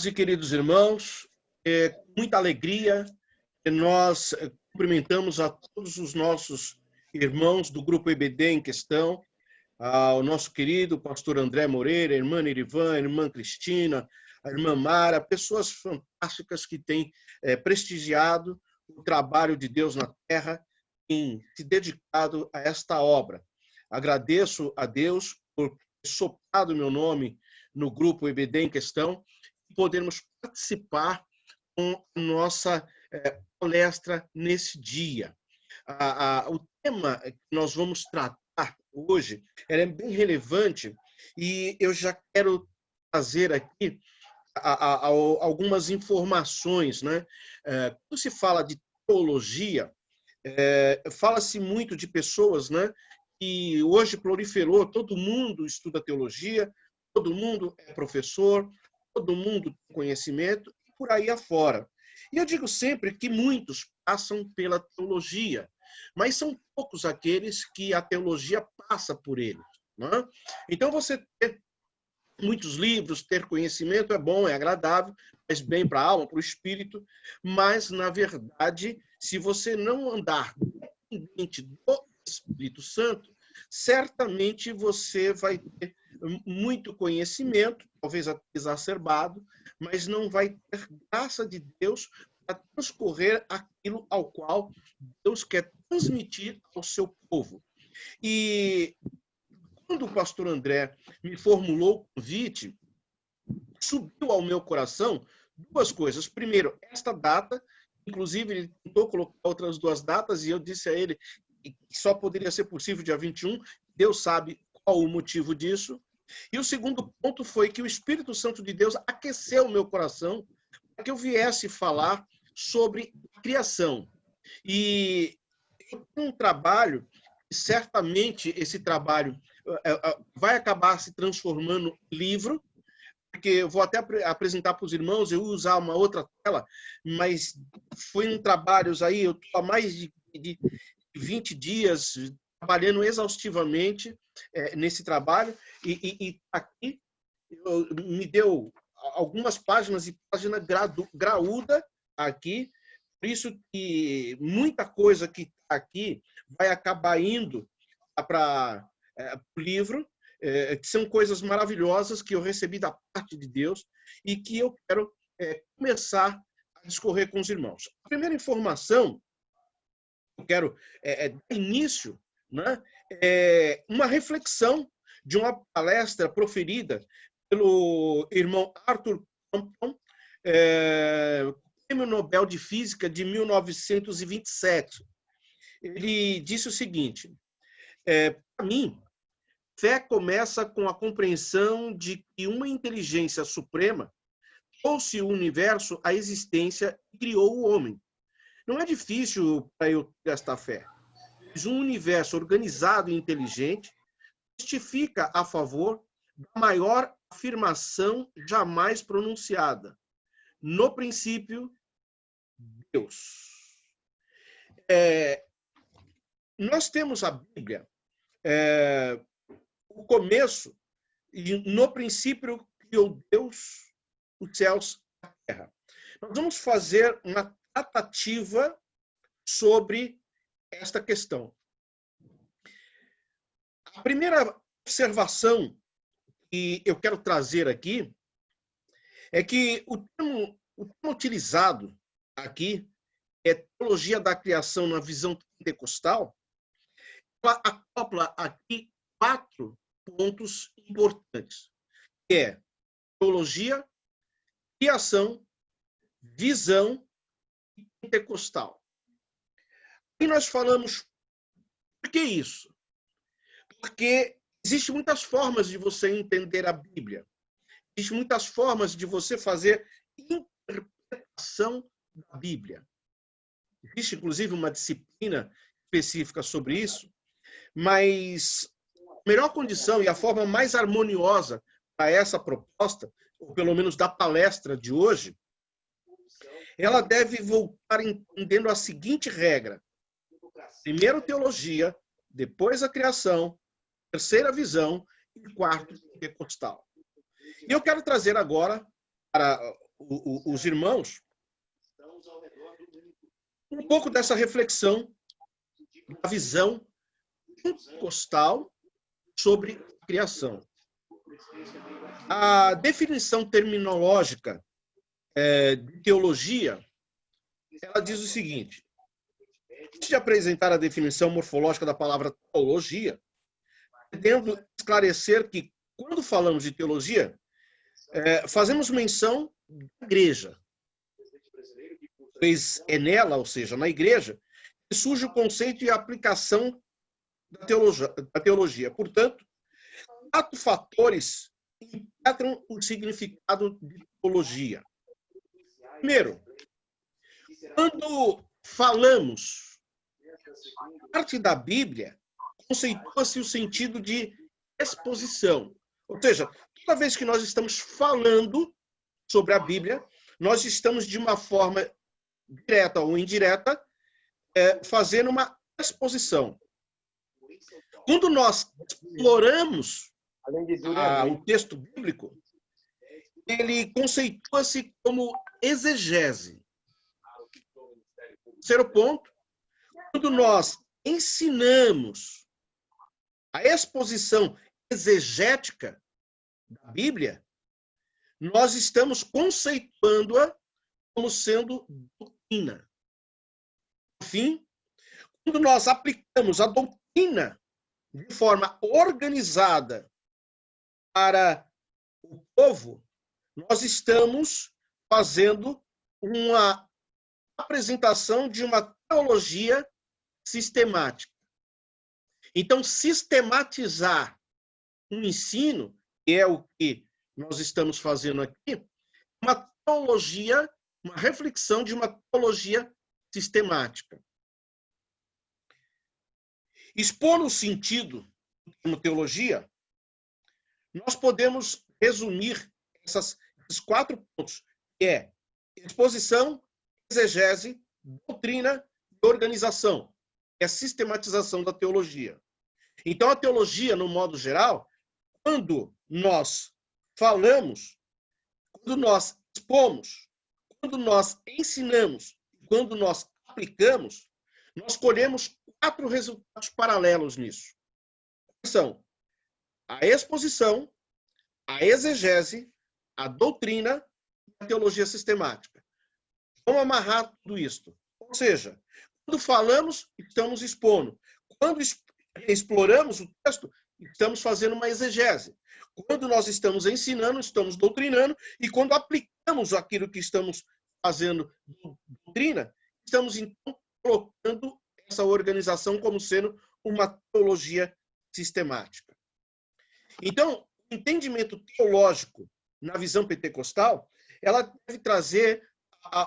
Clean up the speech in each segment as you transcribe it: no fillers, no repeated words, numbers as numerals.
Amados e queridos irmãos, com muita alegria, nós cumprimentamos a todos os nossos irmãos do Grupo EBD em questão, ao nosso querido pastor André Moreira, a irmã Nirivan, a irmã Cristina, a irmã Mara, pessoas fantásticas que têm prestigiado o trabalho de Deus na terra, em se dedicado a esta obra. Agradeço a Deus por ter soprado meu nome no Grupo EBD em questão, podermos participar com a nossa palestra nesse dia. O tema que nós vamos tratar hoje é bem relevante e eu já quero trazer aqui algumas informações, né? Quando se fala de teologia, fala-se muito de pessoas, né, que hoje proliferou, todo mundo estuda teologia, todo mundo é professor, todo mundo tem conhecimento, e por aí afora. E eu digo sempre que muitos passam pela teologia, mas são poucos aqueles que a teologia passa por eles. Não é? Então, você ter muitos livros, ter conhecimento é bom, é agradável, faz bem para a alma, para o espírito, mas, na verdade, se você não andar dependente do Espírito Santo, certamente você vai ter muito conhecimento, talvez até exacerbado, mas não vai ter graça de Deus para transcorrer aquilo ao qual Deus quer transmitir ao seu povo. E quando o pastor André me formulou o convite, subiu ao meu coração duas coisas. Primeiro, esta data, inclusive ele tentou colocar outras duas datas, e eu disse a ele que só poderia ser possível dia 21, Deus sabe qual o motivo disso. E o segundo ponto foi que o Espírito Santo de Deus aqueceu o meu coração para que eu viesse falar sobre a criação. E eu tenho um trabalho, certamente esse trabalho vai acabar se transformando em livro, porque eu vou até apresentar para os irmãos, eu vou usar uma outra tela, mas foi um trabalho aí, eu estou há mais de 20 dias trabalhando exaustivamente nesse trabalho, e aqui me deu algumas páginas e página graúda aqui, por isso que muita coisa que está aqui vai acabar indo para o livro, que são coisas maravilhosas que eu recebi da parte de Deus e que eu quero começar a discorrer com os irmãos. A primeira informação que eu quero dar início, né, é uma reflexão de uma palestra proferida pelo irmão Arthur Compton, Prêmio Nobel de Física de 1927. Ele disse o seguinte: para mim, fé começa com a compreensão de que uma inteligência suprema trouxe o universo à existência e criou o homem. Não é difícil para eu ter esta fé. Mas um universo organizado e inteligente testifica a favor da maior afirmação jamais pronunciada. No princípio, Deus. Nós temos a Bíblia, o começo, e no princípio criou Deus os céus e a terra. Nós vamos fazer uma tratativa sobre esta questão. A primeira observação que eu quero trazer aqui é que o termo utilizado aqui é teologia da criação na visão pentecostal. Ela acopla aqui 4 pontos importantes, que é teologia, criação, visão e pentecostal. E nós falamos, por que isso? Porque existem muitas formas de você entender a Bíblia. Existem muitas formas de você fazer interpretação da Bíblia. Existe, inclusive, uma disciplina específica sobre isso, mas a melhor condição e a forma mais harmoniosa para essa proposta, ou pelo menos da palestra de hoje, ela deve voltar entendendo a seguinte regra: primeiro teologia, depois a criação, terceira visão e quarto pentecostal. E eu quero trazer agora para os irmãos um pouco dessa reflexão, da visão pentecostal sobre a criação. A definição terminológica de teologia, ela diz o seguinte: antes de apresentar a definição morfológica da palavra teologia, pretendo esclarecer que, quando falamos de teologia, fazemos menção da igreja, pois é nela, ou seja, na igreja, que surge o conceito e a aplicação da teologia. Portanto, 4 fatores impactam o significado de teologia. Primeiro, quando falamos parte da Bíblia, conceitua-se o sentido de exposição. Ou seja, toda vez que nós estamos falando sobre a Bíblia, nós estamos, de uma forma direta ou indireta, fazendo uma exposição. Quando nós exploramos o texto bíblico, ele conceitua-se como exegese. Terceiro ponto, quando nós ensinamos a exposição exegética da Bíblia, nós estamos conceituando-a como sendo doutrina. Enfim, quando nós aplicamos a doutrina de forma organizada para o povo, nós estamos fazendo uma apresentação de uma teologia sistemática. Então, sistematizar um ensino, que é o que nós estamos fazendo aqui, uma teologia, uma reflexão de uma teologia sistemática. Expondo o sentido do termo teologia, nós podemos resumir esses 4 pontos, que é exposição, exegese, doutrina e organização. É a sistematização da teologia. Então, a teologia, no modo geral, quando nós falamos, quando nós expomos, quando nós ensinamos, quando nós aplicamos, nós colhemos 4 resultados paralelos nisso. São a exposição, a exegese, a doutrina e a teologia sistemática. Vamos amarrar tudo isto. Ou seja, quando falamos, estamos expondo. Quando exploramos o texto, estamos fazendo uma exegese. Quando nós estamos ensinando, estamos doutrinando. E quando aplicamos aquilo que estamos fazendo doutrina, estamos, então, colocando essa organização como sendo uma teologia sistemática. Então, o entendimento teológico na visão pentecostal, ela deve trazer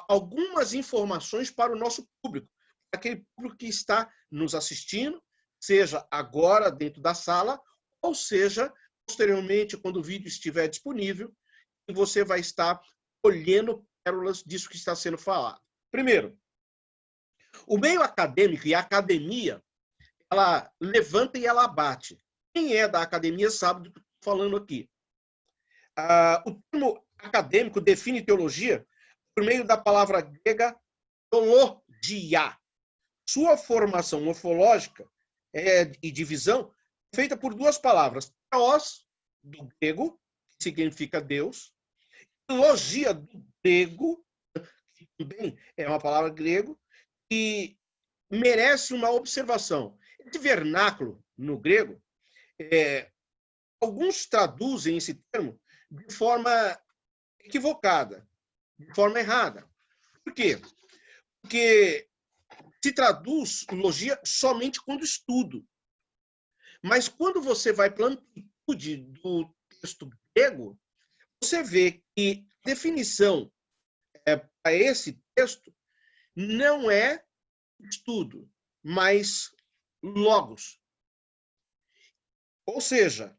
algumas informações para o nosso público, aquele público que está nos assistindo, seja agora dentro da sala, ou seja, posteriormente, quando o vídeo estiver disponível, e você vai estar colhendo pérolas disso que está sendo falado. Primeiro, o meio acadêmico e a academia, ela levanta e ela abate. Quem é da academia sabe do que estou falando aqui. O termo acadêmico define teologia por meio da palavra grega teologia. Sua formação morfológica e divisão é feita por 2 palavras. Theos, do grego, que significa Deus. Logia, do grego, que também é uma palavra grego, e merece uma observação. Esse vernáculo, no grego, alguns traduzem esse termo de forma equivocada, de forma errada. Por quê? Porque se traduz logia somente quando estudo. Mas quando você vai para a amplitude do texto grego, você vê que a definição para esse texto não é estudo, mas logos. Ou seja,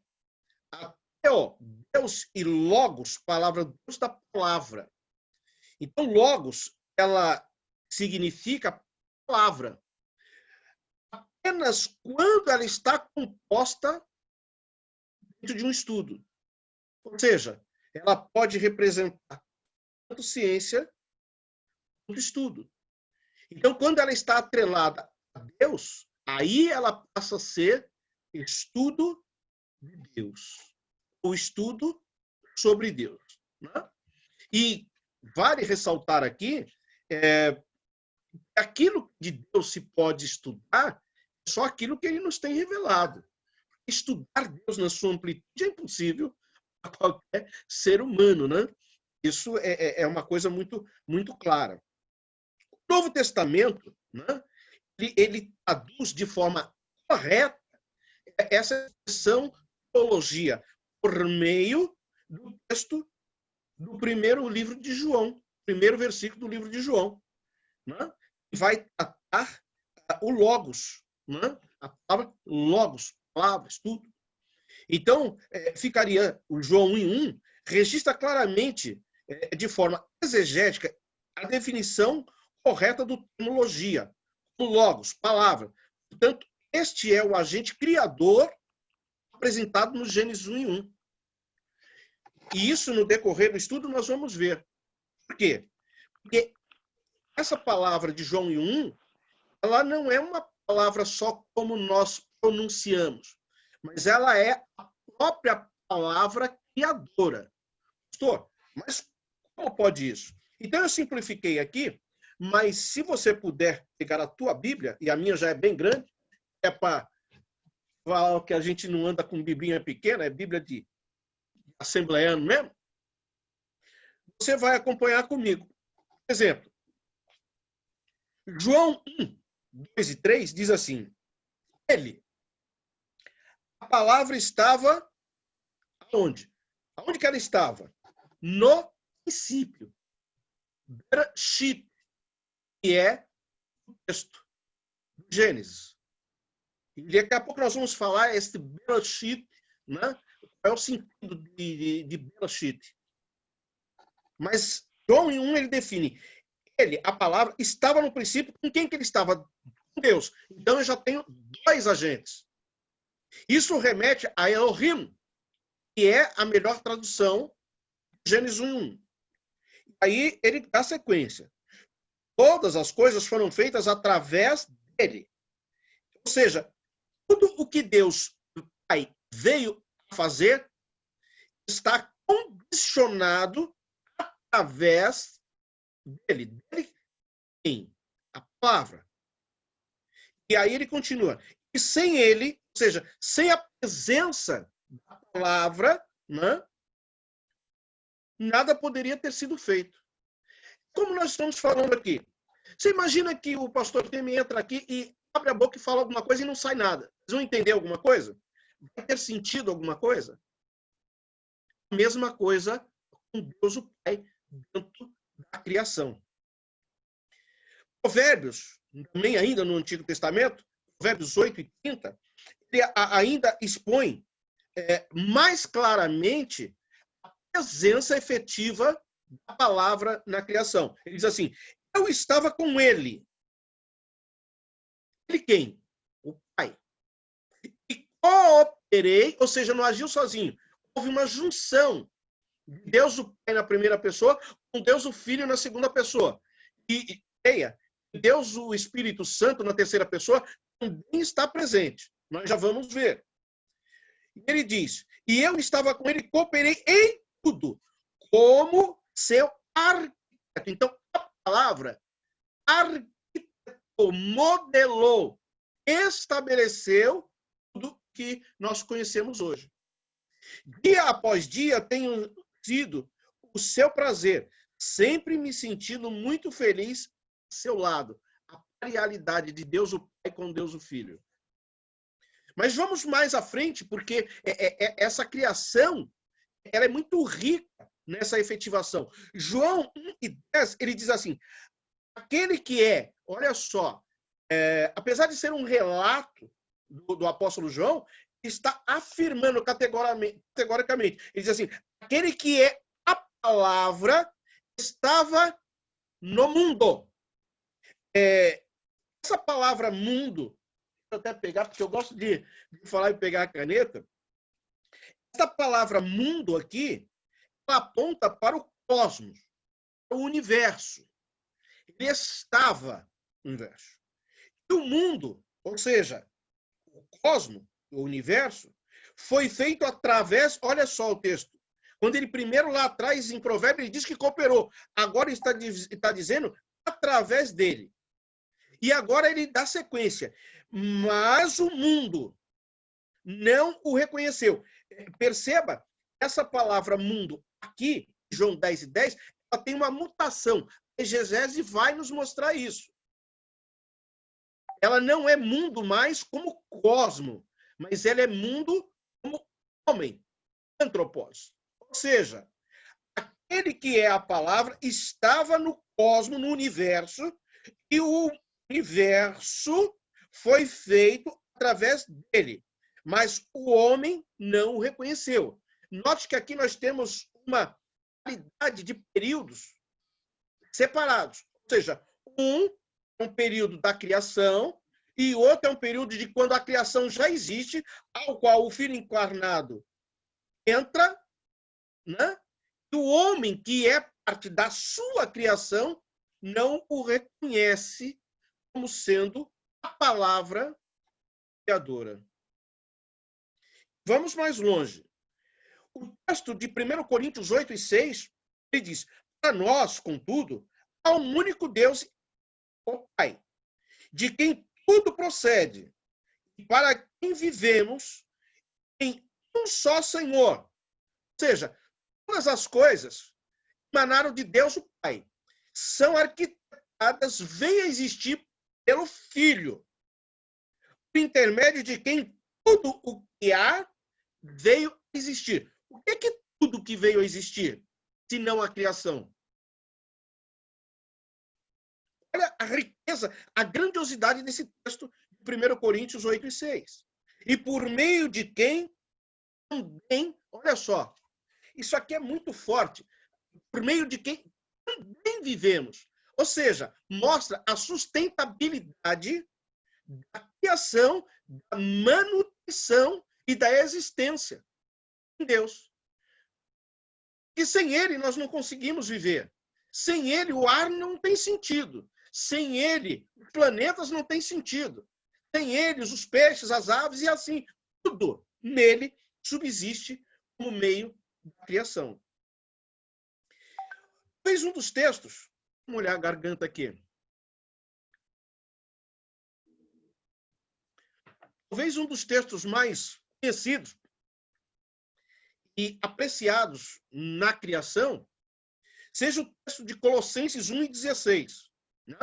Deus e logos, palavra Deus da palavra. Então, logos, ela significa palavra. Apenas quando ela está composta dentro de um estudo. Ou seja, ela pode representar tanto ciência quanto estudo. Então, quando ela está atrelada a Deus, aí ela passa a ser estudo de Deus, o estudo sobre Deus. Né? E vale ressaltar aqui, aquilo de Deus se pode estudar, é só aquilo que ele nos tem revelado. Estudar Deus na sua amplitude é impossível para qualquer ser humano, né? Isso é uma coisa muito, muito clara. O Novo Testamento, né, ele traduz de forma correta essa expressão teologia por meio do texto do primeiro livro de João, primeiro versículo do livro de João. Né? Vai tratar o logos, né? A palavra logos, palavras, tudo. Então, ficaria o João 1:1, registra claramente, de forma exegética, a definição correta do termo logia, o logos, palavra. Portanto, este é o agente criador apresentado no Gênesis 1:1. E isso, no decorrer do estudo, nós vamos ver. Por quê? Porque essa palavra de João 1:1, ela não é uma palavra só como nós pronunciamos, mas ela é a própria palavra criadora. Pastor, mas como pode isso? Então eu simplifiquei aqui, mas se você puder pegar a tua Bíblia, e a minha já é bem grande, é para falar que a gente não anda com biblinha pequena, é Bíblia de assembleiano mesmo, você vai acompanhar comigo. Por exemplo, João 1:2 e 3 diz assim, a palavra estava onde? Aonde que ela estava? No princípio. Bereshit, que é o texto do Gênesis. E daqui a pouco nós vamos falar este Bereshit, né? Qual é o sentido de Bereshit? Mas João 1 ele define, a palavra, estava no princípio, com quem que ele estava? Com Deus. Então eu já tenho dois agentes. Isso remete a Elohim, que é a melhor tradução de Gênesis 1:1. Aí ele dá sequência. Todas as coisas foram feitas através dele. Ou seja, tudo o que Deus Pai veio a fazer está condicionado através dele. Dele quem? A palavra. E aí ele continua. E sem ele, ou seja, sem a presença da palavra, né, nada poderia ter sido feito. Como nós estamos falando aqui? Você imagina que o pastor Temi entra aqui e abre a boca e fala alguma coisa e não sai nada. Vocês vão entender alguma coisa? Vai ter sentido alguma coisa? A mesma coisa com Deus o Pai dentro da criação. Provérbios, também ainda no Antigo Testamento, Provérbios 8:30, ele ainda expõe mais claramente a presença efetiva da palavra na criação. Ele diz assim, eu estava com ele. Ele quem? O Pai. E cooperei, ou seja, não agiu sozinho. Houve uma junção de Deus o Pai na primeira pessoa com Deus o Filho na segunda pessoa. E Deus o Espírito Santo na terceira pessoa também está presente. Nós já vamos ver. Ele diz, e eu estava com ele, cooperei em tudo, como seu arquiteto. Então, a palavra arquitetou, modelou, estabeleceu tudo que nós conhecemos hoje. Dia após dia, tenho sido o seu prazer, sempre me sentindo muito feliz ao seu lado. A realidade de Deus o Pai com Deus o Filho. Mas vamos mais à frente, porque essa criação ela é muito rica nessa efetivação. João 1:10, ele diz assim, aquele que olha só, apesar de ser um relato do apóstolo João, está afirmando categoricamente. Ele diz assim, aquele que é a palavra estava no mundo. Essa palavra mundo, vou até pegar, porque eu gosto de falar e pegar a caneta. Essa palavra mundo aqui, ela aponta para o cosmos. o universo. Ele estava no universo. E o mundo, ou seja, o cosmo, o universo, foi feito através, olha só o texto, quando ele primeiro lá atrás, em Provérbios, ele diz que cooperou. Agora está dizendo através dele. E agora ele dá sequência. Mas o mundo não o reconheceu. Perceba, essa palavra mundo aqui, João 10:10, ela tem uma mutação. A exegese vai nos mostrar isso. Ela não é mundo mais como cosmo, mas ela é mundo como homem, antropós. Ou seja, aquele que é a palavra estava no cosmo, no universo, e o universo foi feito através dele. Mas o homem não o reconheceu. Note que aqui nós temos uma qualidade de períodos separados. Ou seja, um é um período da criação e outro é um período de quando a criação já existe, ao qual o Filho encarnado entra, né? E o homem, que é parte da sua criação, não o reconhece como sendo a palavra criadora. Vamos mais longe. O texto de 1 Coríntios 8:6, ele diz: para nós, contudo, há um único Deus, o Pai, de quem tudo procede, e para quem vivemos em um só Senhor. Ou seja, todas as coisas emanaram de Deus, o Pai. São arquitetadas, veio a existir pelo Filho, por intermédio de quem tudo o que há veio a existir. O que é tudo que veio a existir, se não a criação? Olha a riqueza, a grandiosidade desse texto de 1 Coríntios 8:6. E por meio de quem também, olha só, isso aqui é muito forte, por meio de quem também vivemos. Ou seja, mostra a sustentabilidade da criação, da manutenção e da existência em Deus. E sem ele nós não conseguimos viver. Sem ele o ar não tem sentido. Sem ele os planetas não têm sentido. Sem eles os peixes, as aves e assim. Tudo nele subsiste como meio da criação. Talvez um dos textos, vamos olhar a garganta aqui. Talvez um dos textos mais conhecidos e apreciados na criação seja o texto de Colossenses 1:16. Né?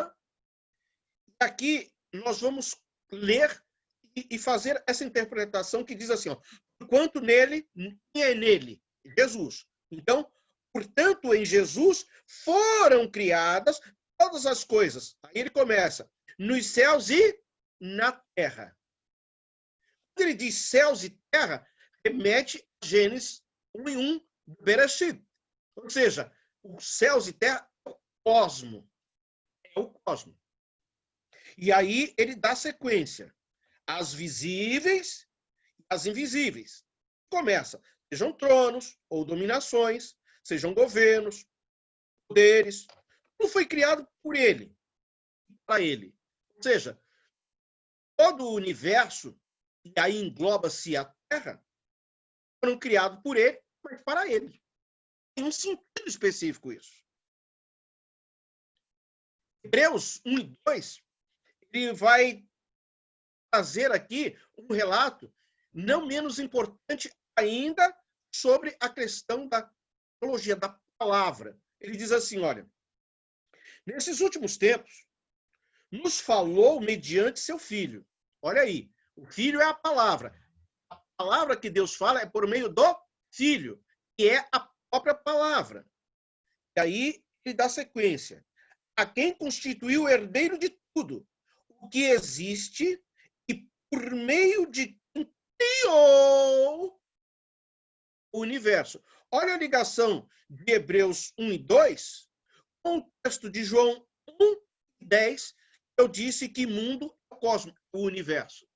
Aqui nós vamos ler e fazer essa interpretação que diz assim, ó, enquanto nele, quem é nele? Jesus. Então, portanto, em Jesus foram criadas todas as coisas. Aí ele começa, nos céus e na terra. Quando ele diz céus e terra, remete a Gênesis 1:1, Bereshit. Ou seja, os céus e terra é o cosmo. É o cosmo. E aí ele dá sequência. As visíveis e as invisíveis. Começa, sejam tronos ou dominações, sejam governos, poderes. Tudo foi criado por ele, para ele. Ou seja, todo o universo, e aí engloba-se a Terra, foram criados por ele, mas para ele. Tem um sentido específico isso. Hebreus 1:2, ele vai trazer aqui um relato não menos importante ainda sobre a questão da teologia, da palavra. Ele diz assim, olha, nesses últimos tempos, nos falou mediante seu Filho. Olha aí, o Filho é a palavra. A palavra que Deus fala é por meio do Filho, que é a própria palavra. E aí ele dá sequência. A quem constituiu o herdeiro de tudo, o que existe, e por meio de quem criou o universo. Olha a ligação de Hebreus 1:2 com o texto de João 1:10. Eu disse que mundo é o cosmos, o universo.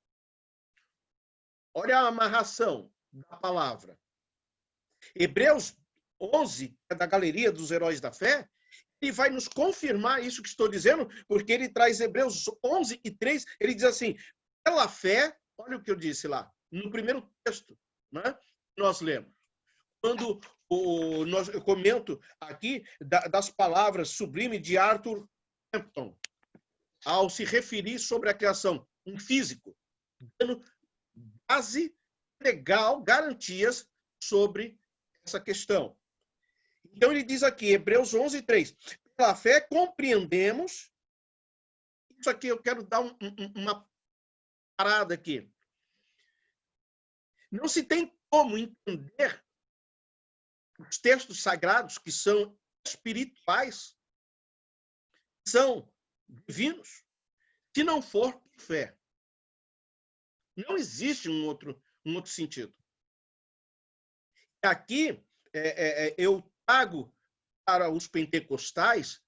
Olha a amarração da palavra. Hebreus 11, é da galeria dos heróis da fé, ele vai nos confirmar isso que estou dizendo, porque ele traz Hebreus 11:3, ele diz assim, pela fé, olha o que eu disse lá, no primeiro texto, né, nós lemos. Quando eu comento aqui das palavras sublimes de Arthur Hampton, ao se referir sobre a criação, um físico, dando base legal, garantias sobre essa questão. Então, ele diz aqui, Hebreus 11:3, pela fé compreendemos, isso aqui eu quero dar uma parada aqui. Não se tem como entender os textos sagrados, que são espirituais, são divinos, se não for por fé. Não existe um outro sentido. Aqui, eu trago para os pentecostais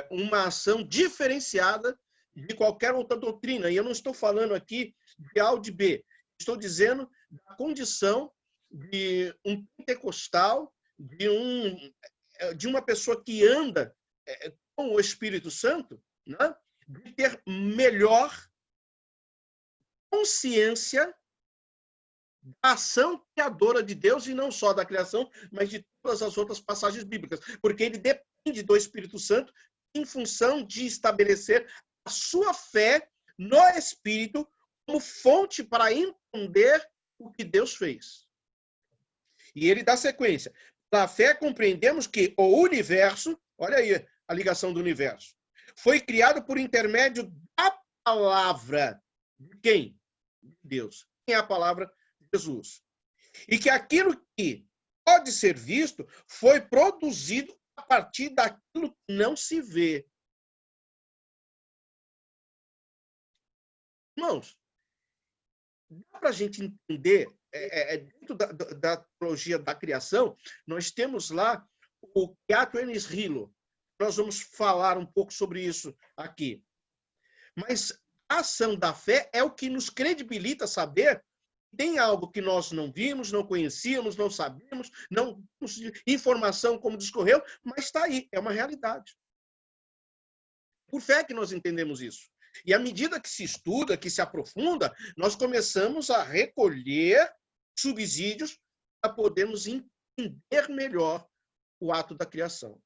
uma ação diferenciada de qualquer outra doutrina. E eu não estou falando aqui de A ou de B. Estou dizendo da condição de um pentecostal, de uma pessoa que anda com o Espírito Santo, né? De ter melhor consciência da ação criadora de Deus, e não só da criação, mas de todas as outras passagens bíblicas, porque ele depende do Espírito Santo em função de estabelecer a sua fé no Espírito como fonte para entender o que Deus fez. E ele dá sequência. Pela fé compreendemos que o universo, olha aí a ligação do universo, foi criado por intermédio da palavra de quem? De Deus. Quem é a palavra? Jesus. E que aquilo que pode ser visto foi produzido a partir daquilo que não se vê. Irmãos, dá para a gente entender, dentro da teologia da criação, nós temos lá o Beato Enes Rilo. Nós vamos falar um pouco sobre isso aqui. Mas a ação da fé é o que nos credibilita saber que tem algo que nós não vimos, não conhecíamos, não sabíamos, não temos informação como discorreu, mas está aí, é uma realidade. Por fé que nós entendemos isso. E à medida que se estuda, que se aprofunda, nós começamos a recolher subsídios para podermos entender melhor o ato da criação.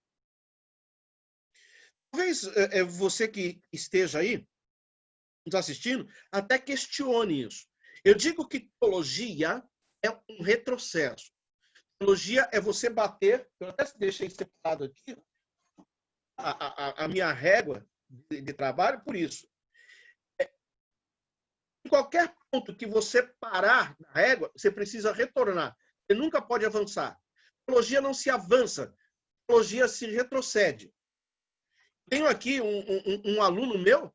Talvez você que esteja aí nos assistindo até questione isso. Eu digo que teologia é um retrocesso. Teologia é você bater, eu até deixei separado aqui a minha régua de trabalho por isso. Em qualquer ponto que você parar na régua, você precisa retornar. Você nunca pode avançar. Teologia não se avança, teologia se retrocede. Tenho aqui um aluno meu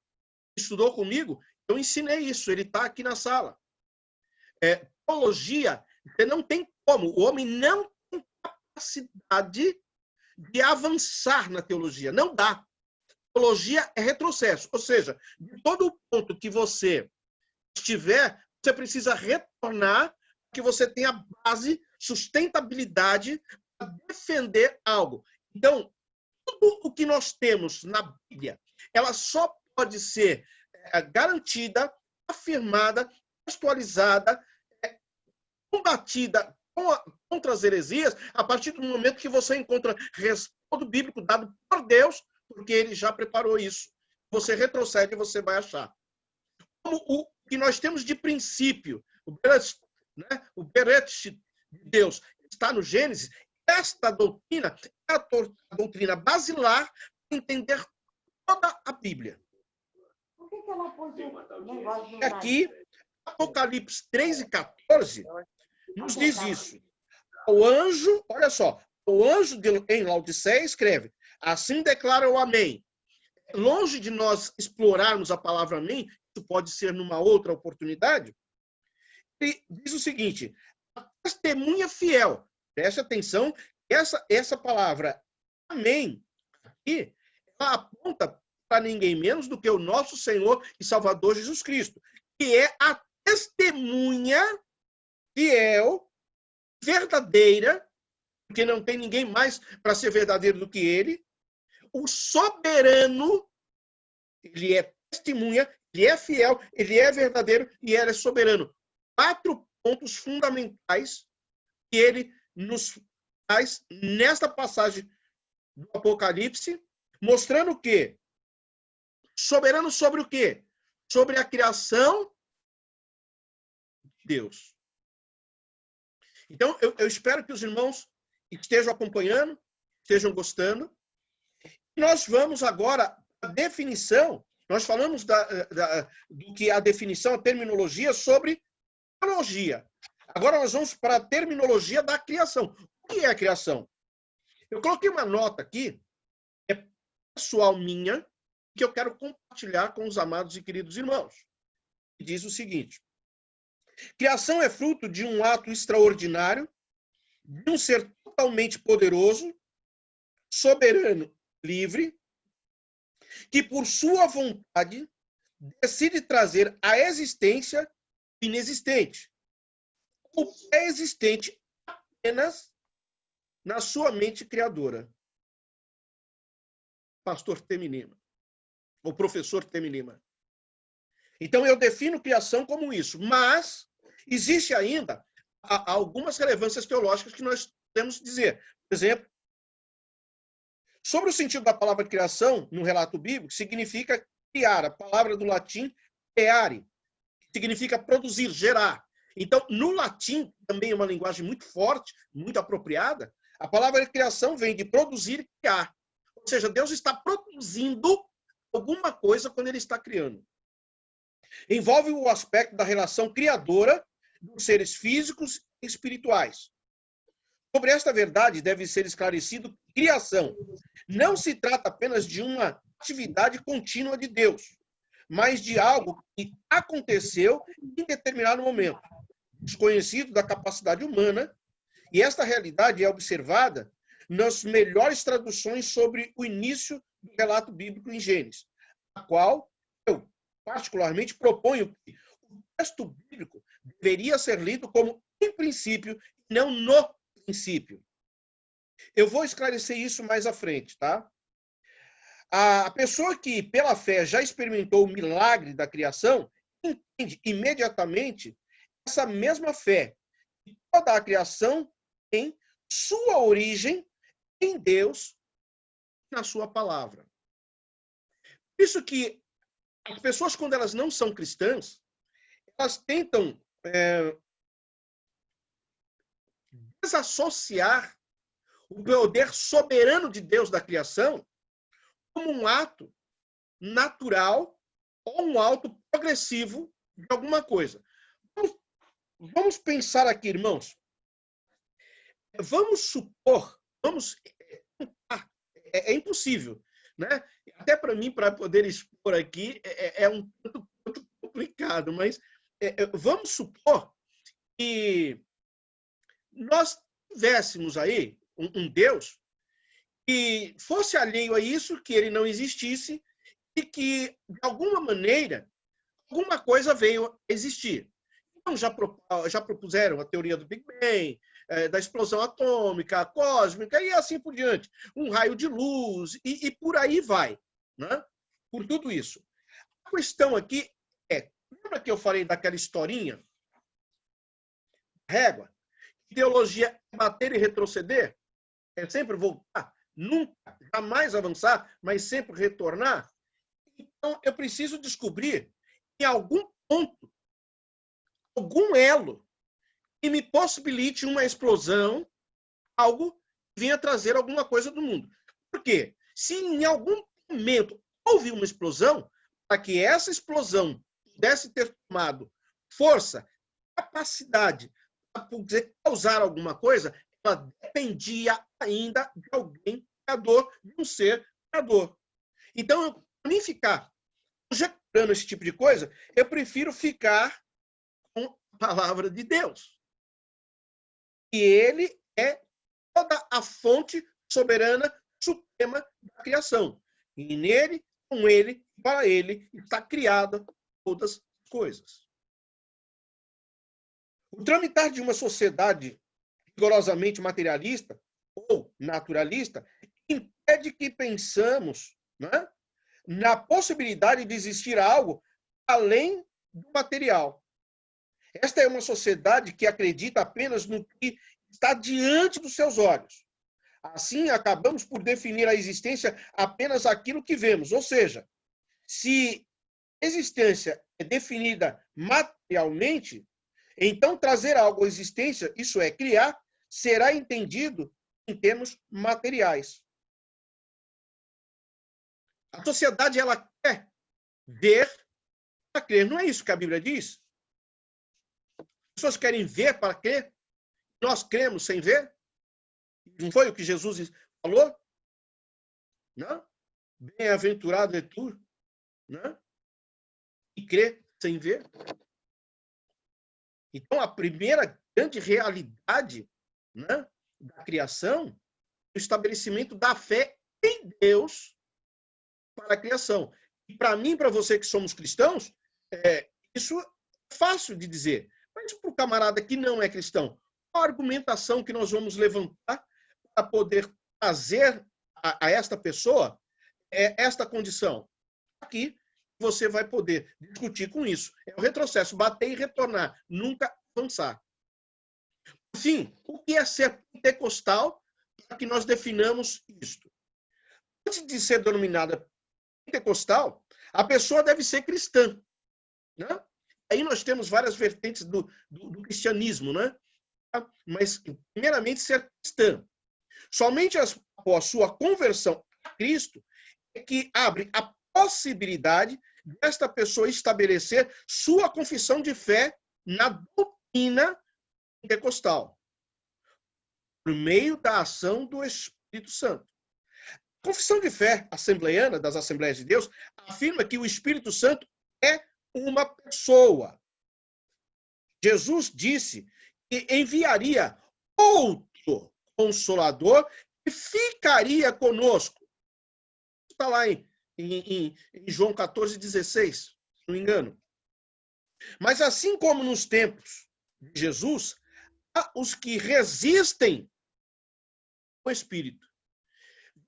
que estudou comigo, eu ensinei isso, ele está aqui na sala. Teologia, você não tem como, o homem não tem capacidade de avançar na teologia, não dá. Teologia é retrocesso, ou seja, de todo o ponto que você estiver, você precisa retornar, que você tenha base, sustentabilidade para defender algo. Então, tudo o que nós temos na Bíblia, ela só pode ser garantida, afirmada, textualizada, combatida contra as heresias a partir do momento que você encontra respaldo bíblico dado por Deus, porque ele já preparou isso. Você retrocede e você vai achar. Como o que nós temos de princípio, o Bereshit de Deus está no Gênesis, esta doutrina é a doutrina basilar para entender toda a Bíblia. Por que ela pôs o negócio do aqui, Apocalipse 3:14 nos diz isso. O anjo, olha só, o anjo em Laodiceia escreve, assim declara o Amém. Longe de nós explorarmos a palavra Amém, isso pode ser numa outra oportunidade, ele diz o seguinte, a testemunha fiel, preste atenção, essa palavra Amém, aqui, ela aponta para ninguém menos do que o nosso Senhor e Salvador Jesus Cristo, que é a testemunha fiel, verdadeira, porque não tem ninguém mais para ser verdadeiro do que ele, o soberano, ele é testemunha, ele é fiel, ele é verdadeiro e ele é soberano. 4 pontos fundamentais que ele nos faz nesta passagem do Apocalipse, mostrando que soberano sobre o quê? Sobre a criação de Deus. Então, eu espero que os irmãos estejam acompanhando, estejam gostando. Nós vamos agora à definição. Nós falamos do que a definição, a terminologia sobre teologia. Agora nós vamos para a terminologia da criação. O que é a criação? Eu coloquei uma nota aqui, é pessoal minha, que eu quero compartilhar com os amados e queridos irmãos. Diz o seguinte: criação é fruto de um ato extraordinário, de um ser totalmente poderoso, soberano, livre, que por sua vontade decide trazer à existência o inexistente, o pré-existente apenas na sua mente criadora. Pastor Teminima, ou professor Teminima. Então, eu defino criação como isso, mas existe ainda algumas relevâncias teológicas que nós temos que dizer. Por exemplo, sobre o sentido da palavra criação, no relato bíblico, significa criar. A palavra do latim, creare, significa produzir, gerar. Então, no latim, também é uma linguagem muito forte, muito apropriada, a palavra criação vem de produzir e criar. Ou seja, Deus está produzindo alguma coisa quando ele está criando. Envolve o aspecto da relação criadora dos seres físicos e espirituais. Sobre esta verdade deve ser esclarecido que criação não se trata apenas de uma atividade contínua de Deus, mas de algo que aconteceu em determinado momento, desconhecido da capacidade humana, e esta realidade é observada nas melhores traduções sobre o início do relato bíblico em Gênesis, a qual eu particularmente proponho que o texto bíblico deveria ser lido como em princípio, e não no princípio. Eu vou esclarecer isso mais à frente, tá? A pessoa que, pela fé, já experimentou o milagre da criação, entende imediatamente essa mesma fé. E toda a criação tem sua origem em Deus, na sua palavra. Por isso que as pessoas, quando elas não são cristãs, elas tentam desassociar o poder soberano de Deus da criação como um ato natural ou um ato progressivo de alguma coisa. Vamos pensar aqui, irmãos. Vamos supor, é impossível, né? Até para mim, para poder expor aqui, é um tanto complicado, mas vamos supor que nós tivéssemos aí um Deus que fosse alheio a isso, que ele não existisse e que, de alguma maneira, alguma coisa veio a existir. Então, já propuseram a teoria do Big Bang, da explosão atômica, cósmica e assim por diante. Um raio de luz e por aí vai, né? Por tudo isso. A questão aqui é, lembra que eu falei daquela historinha? Régua. Teologia é bater e retroceder? É sempre voltar? Nunca, jamais avançar, mas sempre retornar? Então, eu preciso descobrir em algum ponto, algum elo, que me possibilite uma explosão, algo que venha trazer alguma coisa do mundo. Por quê? Se em algum momento houve uma explosão, para que essa explosão pudesse ter tomado força, capacidade para poder causar alguma coisa, ela dependia ainda de alguém criador, de um ser criador. Então, para mim ficar projetando esse tipo de coisa, eu prefiro ficar com a palavra de Deus. E ele é toda a fonte soberana, suprema da criação. E nele, com ele, para ele, está criada todas as coisas. O tramitar de uma sociedade rigorosamente materialista ou naturalista impede que pensamos, né, na possibilidade de existir algo além do material. Esta é uma sociedade que acredita apenas no que está diante dos seus olhos. Assim, acabamos por definir a existência apenas aquilo que vemos. Ou seja, se a existência é definida materialmente, então trazer algo à existência, isso é, criar, será entendido em termos materiais. A sociedade, ela quer ver para crer. Não é isso que a Bíblia diz? As pessoas querem ver para crer. Nós cremos sem ver. Não foi o que Jesus falou? Não? Bem-aventurado é tu, né? E crê sem ver. Então, a primeira grande realidade, né, da criação, o estabelecimento da fé em Deus para a criação. E para mim, para você que somos cristãos, isso é fácil de dizer. Mas para o camarada que não é cristão, qual a argumentação que nós vamos levantar para poder trazer a esta pessoa esta condição? Aqui você vai poder discutir com isso. É o retrocesso, bater e retornar, nunca avançar. Enfim, o que é ser pentecostal para que nós definamos isto? Antes de ser denominada pentecostal, a pessoa deve ser cristã, né? Aí nós temos várias vertentes do cristianismo, né? Mas, primeiramente, ser cristã. Somente após sua conversão a Cristo é que abre a possibilidade desta pessoa estabelecer sua confissão de fé na doutrina pentecostal, por meio da ação do Espírito Santo. A confissão de fé assembleiana, das Assembleias de Deus, afirma que o Espírito Santo é uma pessoa. Jesus disse que enviaria outro Consolador que ficaria conosco. Está lá em João 14,16, se não me engano. Mas assim como nos tempos de Jesus, há os que resistem ao Espírito.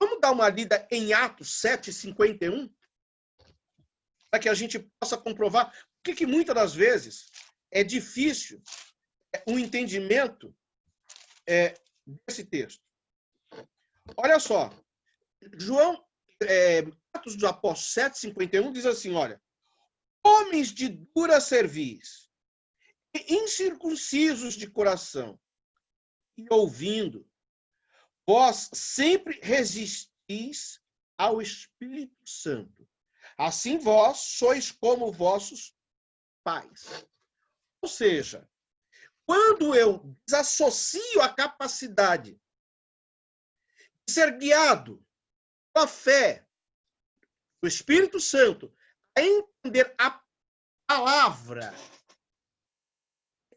Vamos dar uma lida em Atos 7:51, para que a gente possa comprovar por que muitas das vezes é difícil o entendimento desse texto. Olha só, Atos dos Apóstolos 7:51 diz assim, olha, homens de dura cerviz, incircuncisos de coração, e ouvindo, vós sempre resistis ao Espírito Santo. Assim vós sois como vossos pais. Ou seja, quando eu desassocio a capacidade de ser guiado pela fé do Espírito Santo a entender a palavra,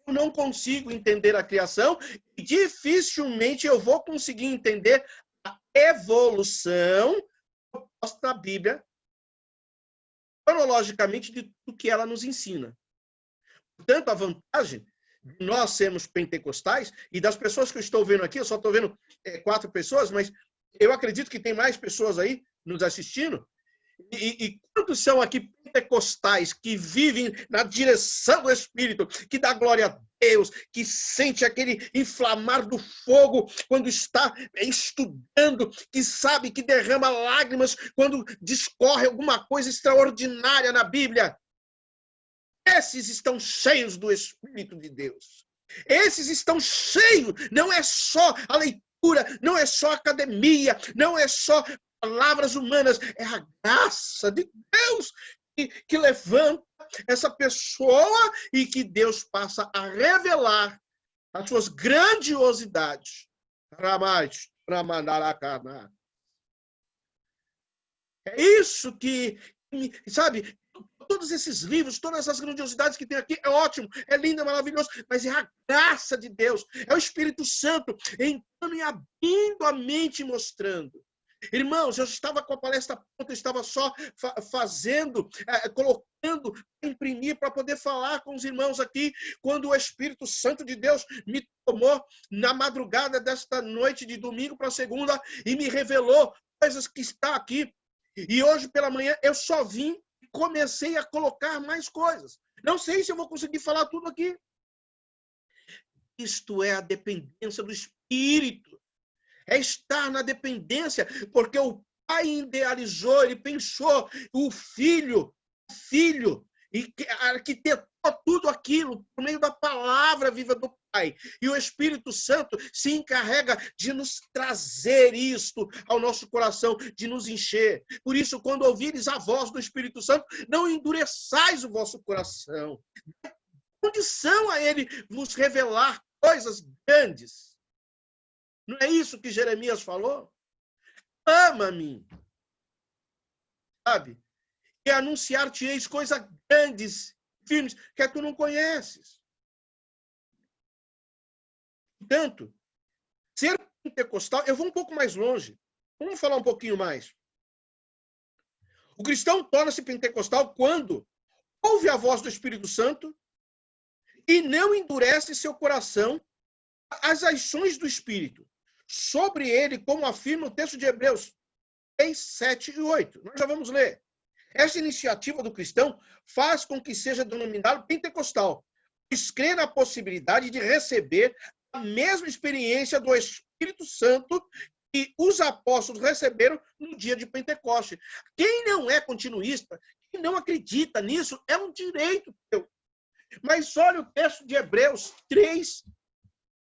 eu não consigo entender a criação e dificilmente eu vou conseguir entender a evolução proposta na Bíblia, cronologicamente, de tudo que ela nos ensina. Portanto, a vantagem de nós sermos pentecostais, e das pessoas que eu estou vendo aqui, eu só estou vendo 4 pessoas, mas eu acredito que tem mais pessoas aí nos assistindo. E quantos são aqui pentecostais que vivem na direção do Espírito, que dá glória a Deus, que sente aquele inflamar do fogo quando está estudando, que sabe que derrama lágrimas quando discorre alguma coisa extraordinária na Bíblia? Esses estão cheios do Espírito de Deus. Esses estão cheios, não é só a leitura, não é só a academia, não é só palavras humanas, é a graça de Deus que levanta essa pessoa e que Deus passa a revelar as suas grandiosidades. É isso que, sabe, todos esses livros, todas as grandiosidades que tem aqui, é ótimo, é lindo, é maravilhoso, mas é a graça de Deus, é o Espírito Santo entrando e abrindo a mente e mostrando. Irmãos, eu estava com a palestra pronta, eu estava só fazendo, colocando, imprimir para poder falar com os irmãos aqui, quando o Espírito Santo de Deus me tomou na madrugada desta noite de domingo para segunda e me revelou coisas que está aqui. E hoje pela manhã eu só vim e comecei a colocar mais coisas. Não sei se eu vou conseguir falar tudo aqui. Isto é a dependência do Espírito. É estar na dependência, porque o Pai idealizou, ele pensou, o Filho, e arquitetou tudo aquilo por meio da palavra viva do Pai. E o Espírito Santo se encarrega de nos trazer isto ao nosso coração, de nos encher. Por isso, quando ouvires a voz do Espírito Santo, não endureçais o vosso coração. Dê condição a ele vos revelar coisas grandes. Não é isso que Jeremias falou? Ama-me, sabe? E anunciar-te-eis coisas grandes, firmes, que tu não conheces. Portanto, ser pentecostal, eu vou um pouco mais longe. Vamos falar um pouquinho mais. O cristão torna-se pentecostal quando ouve a voz do Espírito Santo e não endurece seu coração às ações do Espírito sobre ele, como afirma o texto de Hebreus 6, 7 e 8. Nós já vamos ler. Esta iniciativa do cristão faz com que seja denominado pentecostal, pois crê na possibilidade de receber a mesma experiência do Espírito Santo que os apóstolos receberam no dia de Pentecoste. Quem não é continuista, quem não acredita nisso, é um direito teu. Mas olha o texto de Hebreus 3,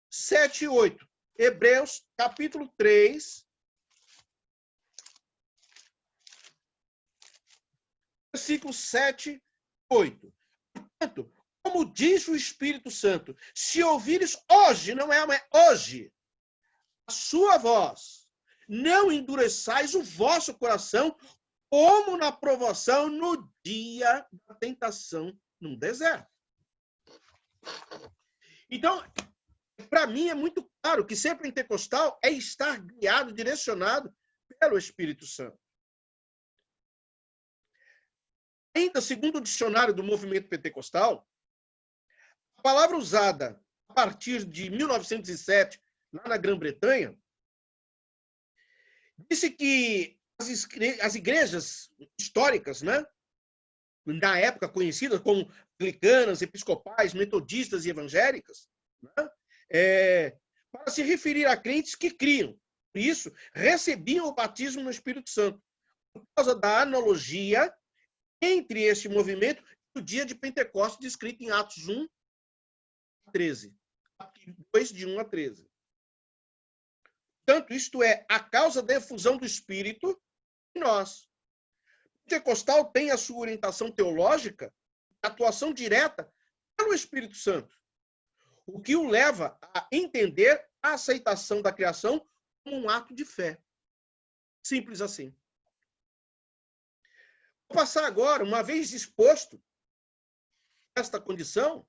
7 e 8. Hebreus, capítulo 3, versículos 7 e 8. Portanto, como diz o Espírito Santo, se ouvires hoje, não é hoje, a sua voz, não endureçais o vosso coração, como na provação no dia da tentação no deserto. Então, para mim é muito claro que ser pentecostal é estar guiado, direcionado pelo Espírito Santo. Ainda, segundo o dicionário do movimento pentecostal, a palavra usada a partir de 1907, lá na Grã-Bretanha, disse que as igrejas históricas, né, na época conhecidas como anglicanas, episcopais, metodistas e evangélicas, né, para se referir a crentes que criam. Por isso, recebiam o batismo no Espírito Santo, por causa da analogia entre este movimento e o dia de Pentecostes, descrito em Atos 1, 13. 2, de 1 a 13. Portanto, isto é, a causa da efusão do Espírito em nós. O pentecostal tem a sua orientação teológica, atuação direta pelo Espírito Santo, o que o leva a entender a aceitação da criação como um ato de fé. Simples assim. Vou passar agora, uma vez exposto esta condição,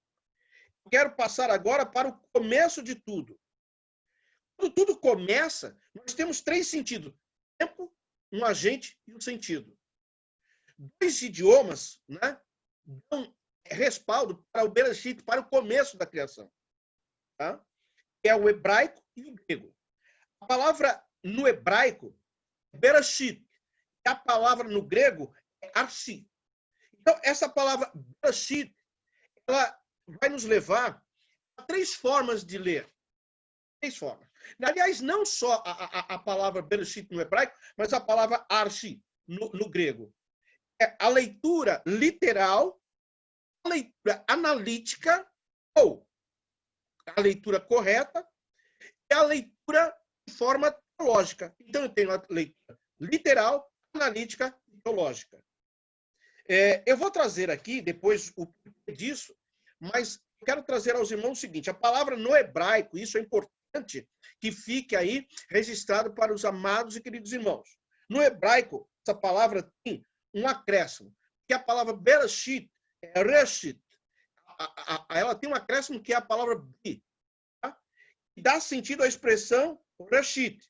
quero passar agora para o começo de tudo. Quando tudo começa, nós temos 3 sentidos: tempo, um agente e um sentido. 2 idiomas, né, dão respaldo para o Bereshit, para o começo da criação. Tá? Que é o hebraico e o grego. A palavra no hebraico é Bereshit, e a palavra no grego é Arsi. Então, essa palavra Bereshit, ela vai nos levar a 3 formas de ler. 3 formas. Aliás, não só a palavra Bereshit no hebraico, mas a palavra Arsi no grego. É a leitura literal, a leitura analítica, ou a leitura correta, e a leitura de forma teológica. Então, eu tenho a leitura literal, analítica e teológica. Eu vou trazer aqui, depois, o porquê disso, mas eu quero trazer aos irmãos o seguinte: a palavra no hebraico, isso é importante que fique aí registrado para os amados e queridos irmãos. No hebraico, essa palavra tem um acréscimo, que é a palavra Bereshit, Reshit. Ela tem um acréscimo que é a palavra Bi, tá? E dá sentido à expressão Reshit.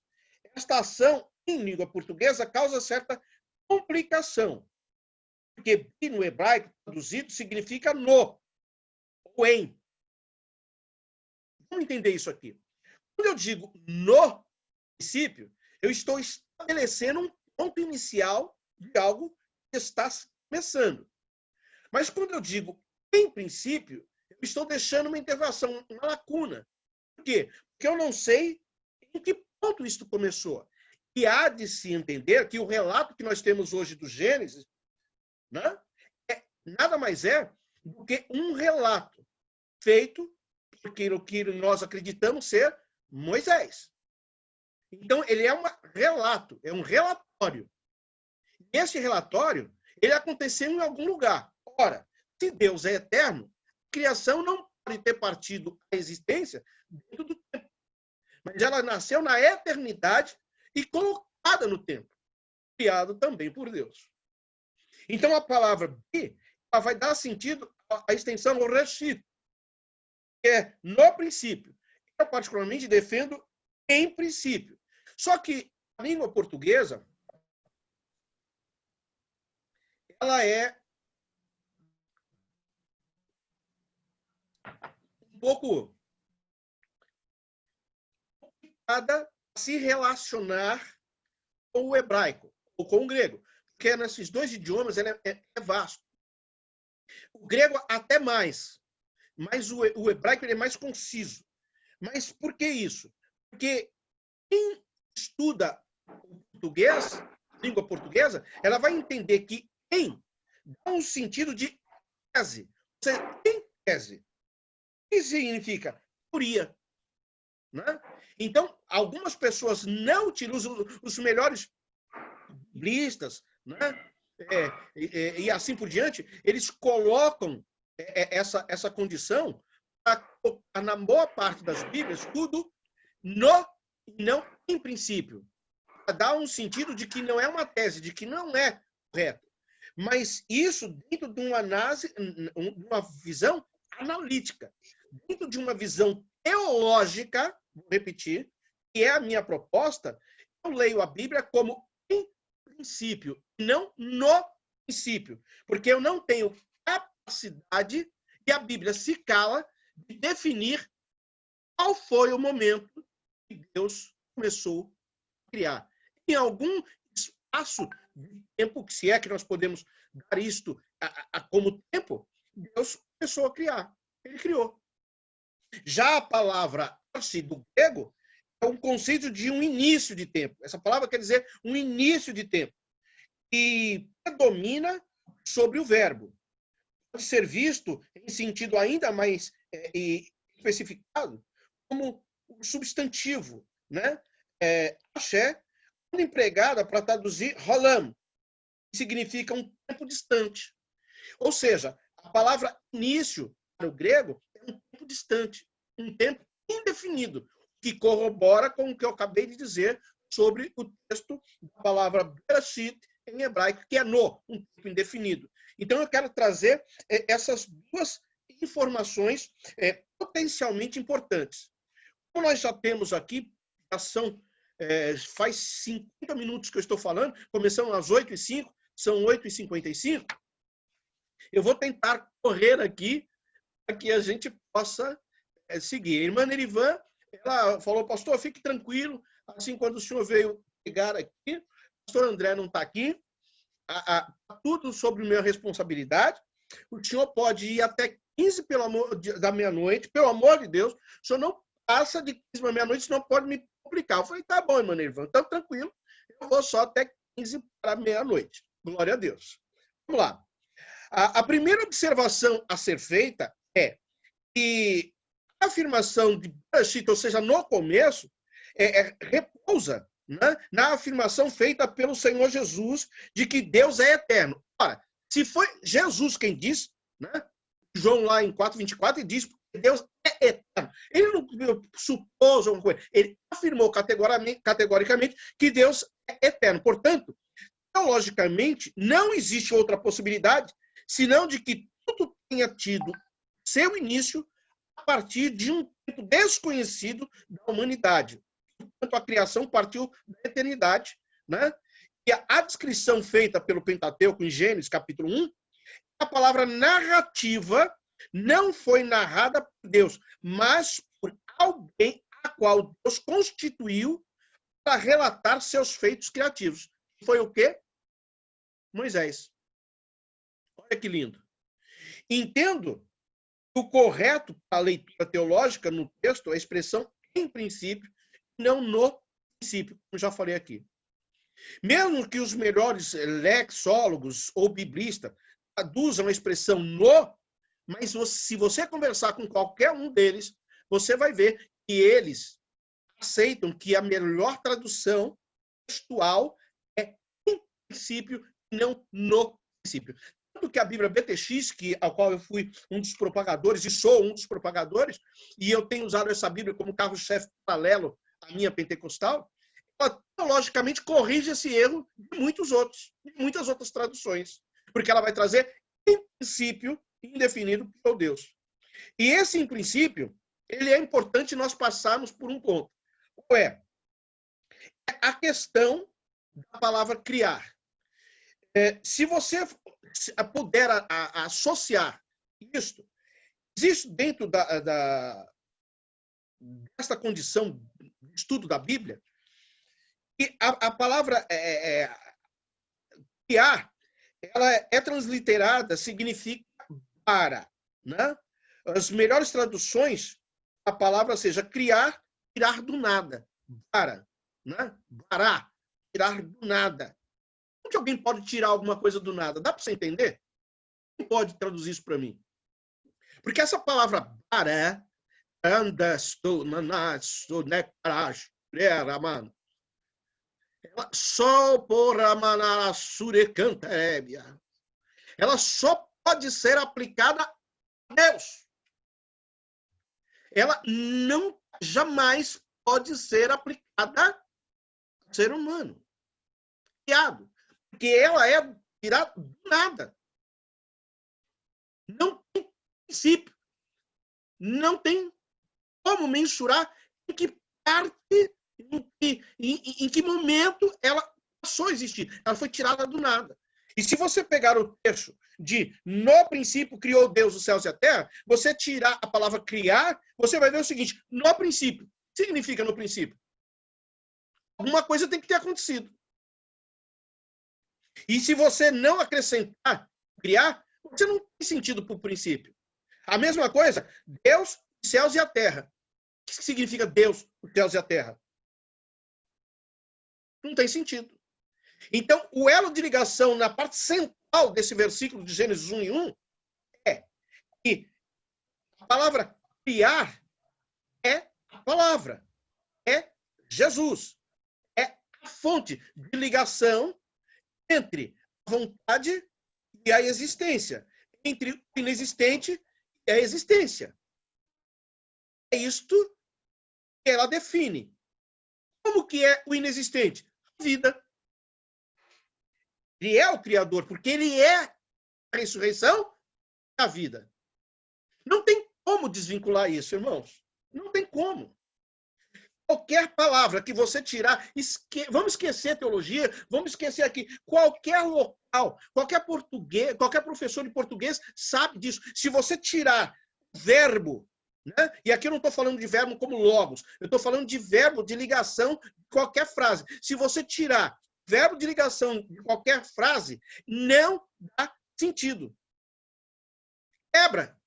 Esta ação em língua portuguesa causa certa complicação. Porque bi no hebraico, traduzido, significa no, ou em. Vamos entender isso aqui. Quando eu digo no princípio, eu estou estabelecendo um ponto inicial de algo que está começando. Mas quando eu digo em princípio, eu estou deixando uma interrogação, uma lacuna. Por quê? Porque eu não sei em que ponto isso começou. E há de se entender que o relato que nós temos hoje do Gênesis, né, nada mais é do que um relato feito por o que nós acreditamos ser Moisés. Então, ele é um relato, é um relatório. E esse relatório, ele aconteceu em algum lugar. Ora, se Deus é eterno, a criação não pode ter partido à existência dentro do tempo. Mas ela nasceu na eternidade e colocada no tempo, criado também por Deus. Então, a palavra bi vai dar sentido à extensão ao reshit, que é no princípio. Eu, particularmente, defendo em princípio. Só que a língua portuguesa, ela é um pouco complicada a se relacionar com o hebraico ou com o grego, porque nesses dois idiomas ele é vasto. O grego até mais, mas o hebraico ele é mais conciso. Mas por que isso? Porque quem estuda o português, língua portuguesa, ela vai entender que em dá um sentido de tese. Ou seja, em tese. O que significa? Teoria. Né? Então, algumas pessoas não utilizam os melhores biblistas, né? E assim por diante, eles colocam essa condição na boa parte das Bíblias, tudo no e não em princípio. Para dar um sentido de que não é uma tese, de que não é correto. Mas isso dentro de uma análise, uma visão analítica, dentro de uma visão teológica, vou repetir, que é a minha proposta, eu leio a Bíblia como em princípio, não no princípio, porque eu não tenho capacidade, e a Bíblia se cala, de definir qual foi o momento que Deus começou a criar. Em algum espaço de tempo, que se é que nós podemos dar isto como tempo, Deus começou a criar. Ele criou. Já a palavra do grego é um conceito de um início de tempo. Essa palavra quer dizer um início de tempo. E predomina sobre o verbo. Pode ser visto em sentido ainda mais especificado como um substantivo, né? Axé, quando empregada para traduzir rolam, que significa um tempo distante. Ou seja, a palavra início, para o grego, é um tempo distante, um tempo indefinido, que corrobora com o que eu acabei de dizer sobre o texto da palavra bereshit, em hebraico, que é no, um tempo indefinido. Então, eu quero trazer essas duas informações potencialmente importantes. Como nós já temos aqui, faz 50 minutos que eu estou falando, começamos às 8h05, são 8h55, eu vou tentar correr aqui para que a gente possa seguir. A irmã Nerivan, ela falou, pastor, fique tranquilo, assim, quando o senhor veio pegar aqui, o pastor André não está aqui, tudo sobre minha responsabilidade, o senhor pode ir até 15 da meia-noite, pelo amor de Deus, o senhor não passa de 15 da meia-noite, senão pode me complicar. Eu falei, tá bom, irmã Nerivan, então tranquilo, eu vou só até 15 para meia-noite. Glória a Deus. Vamos lá. A primeira observação a ser feita é que a afirmação de Bereshit, ou seja, no começo, repousa, né, na afirmação feita pelo Senhor Jesus de que Deus é eterno. Ora, se foi Jesus quem disse, né, João lá em 4:24, ele diz que Deus é eterno. Ele não supôs alguma coisa, ele afirmou categoricamente que Deus é eterno. Portanto, teologicamente, não existe outra possibilidade senão de que tudo tenha tido seu início a partir de um tempo desconhecido da humanidade. Portanto, a criação partiu da eternidade, né? E a descrição feita pelo Pentateuco em Gênesis, capítulo 1, a palavra narrativa não foi narrada por Deus, mas por alguém a qual Deus constituiu para relatar seus feitos criativos. Foi o quê? Moisés. Olha que lindo. Entendo que o correto para a leitura teológica no texto é a expressão em princípio, não no princípio, como já falei aqui. Mesmo que os melhores lexólogos ou biblistas traduzam a expressão no, mas se você conversar com qualquer um deles, você vai ver que eles aceitam que a melhor tradução textual é em princípio, não no princípio. Tanto que a Bíblia BTX, ao qual eu fui um dos propagadores, e sou um dos propagadores, e eu tenho usado essa Bíblia como carro-chefe paralelo à minha pentecostal, ela teologicamente corrige esse erro de muitas outras traduções, porque ela vai trazer em princípio indefinido por Deus. E esse em princípio, ele é importante nós passarmos por um ponto. Qual é? A questão da palavra criar. Se você puder associar isto, existe dentro desta condição de estudo da Bíblia, que a palavra criar, ela é transliterada, significa para, né? As melhores traduções, a palavra seja criar, tirar do nada, para, né? Bará, tirar do nada. Como que alguém pode tirar alguma coisa do nada? Dá para você entender? Quem pode traduzir isso para mim? Porque essa palavra para, ela só por ela só pode ser aplicada a Deus. Ela não jamais pode ser aplicada ao ser humano criado, porque ela é tirada do nada. Não tem princípio. Não tem como mensurar em que parte, em que momento ela passou a existir. Ela foi tirada do nada. E se você pegar o texto de no princípio criou Deus os céus e a terra, você tirar a palavra criar, você vai ver o seguinte, no princípio. O que significa no princípio? Alguma coisa tem que ter acontecido. E se você não acrescentar criar, você não tem sentido para o princípio. A mesma coisa, Deus, os céus e a terra. O que significa Deus, os céus e a terra? Não tem sentido. Então, o elo de ligação na parte central desse versículo de Gênesis 1 e 1 é que a palavra criar é a palavra, é Jesus. É a fonte de ligação entre a vontade e a existência, entre o inexistente e a existência. É isto que ela define. Como que é o inexistente? A vida. Ele é o Criador, porque ele é a ressurreição da vida. Não tem como desvincular isso, irmãos. Não tem como. Qualquer palavra que você tirar, vamos esquecer teologia, vamos esquecer aqui, qualquer local, qualquer professor de português sabe disso. Se você tirar verbo, né? E aqui eu não estou falando de verbo como logos, eu estou falando de verbo de ligação de qualquer frase. Se você tirar verbo de ligação de qualquer frase, não dá sentido. Quebra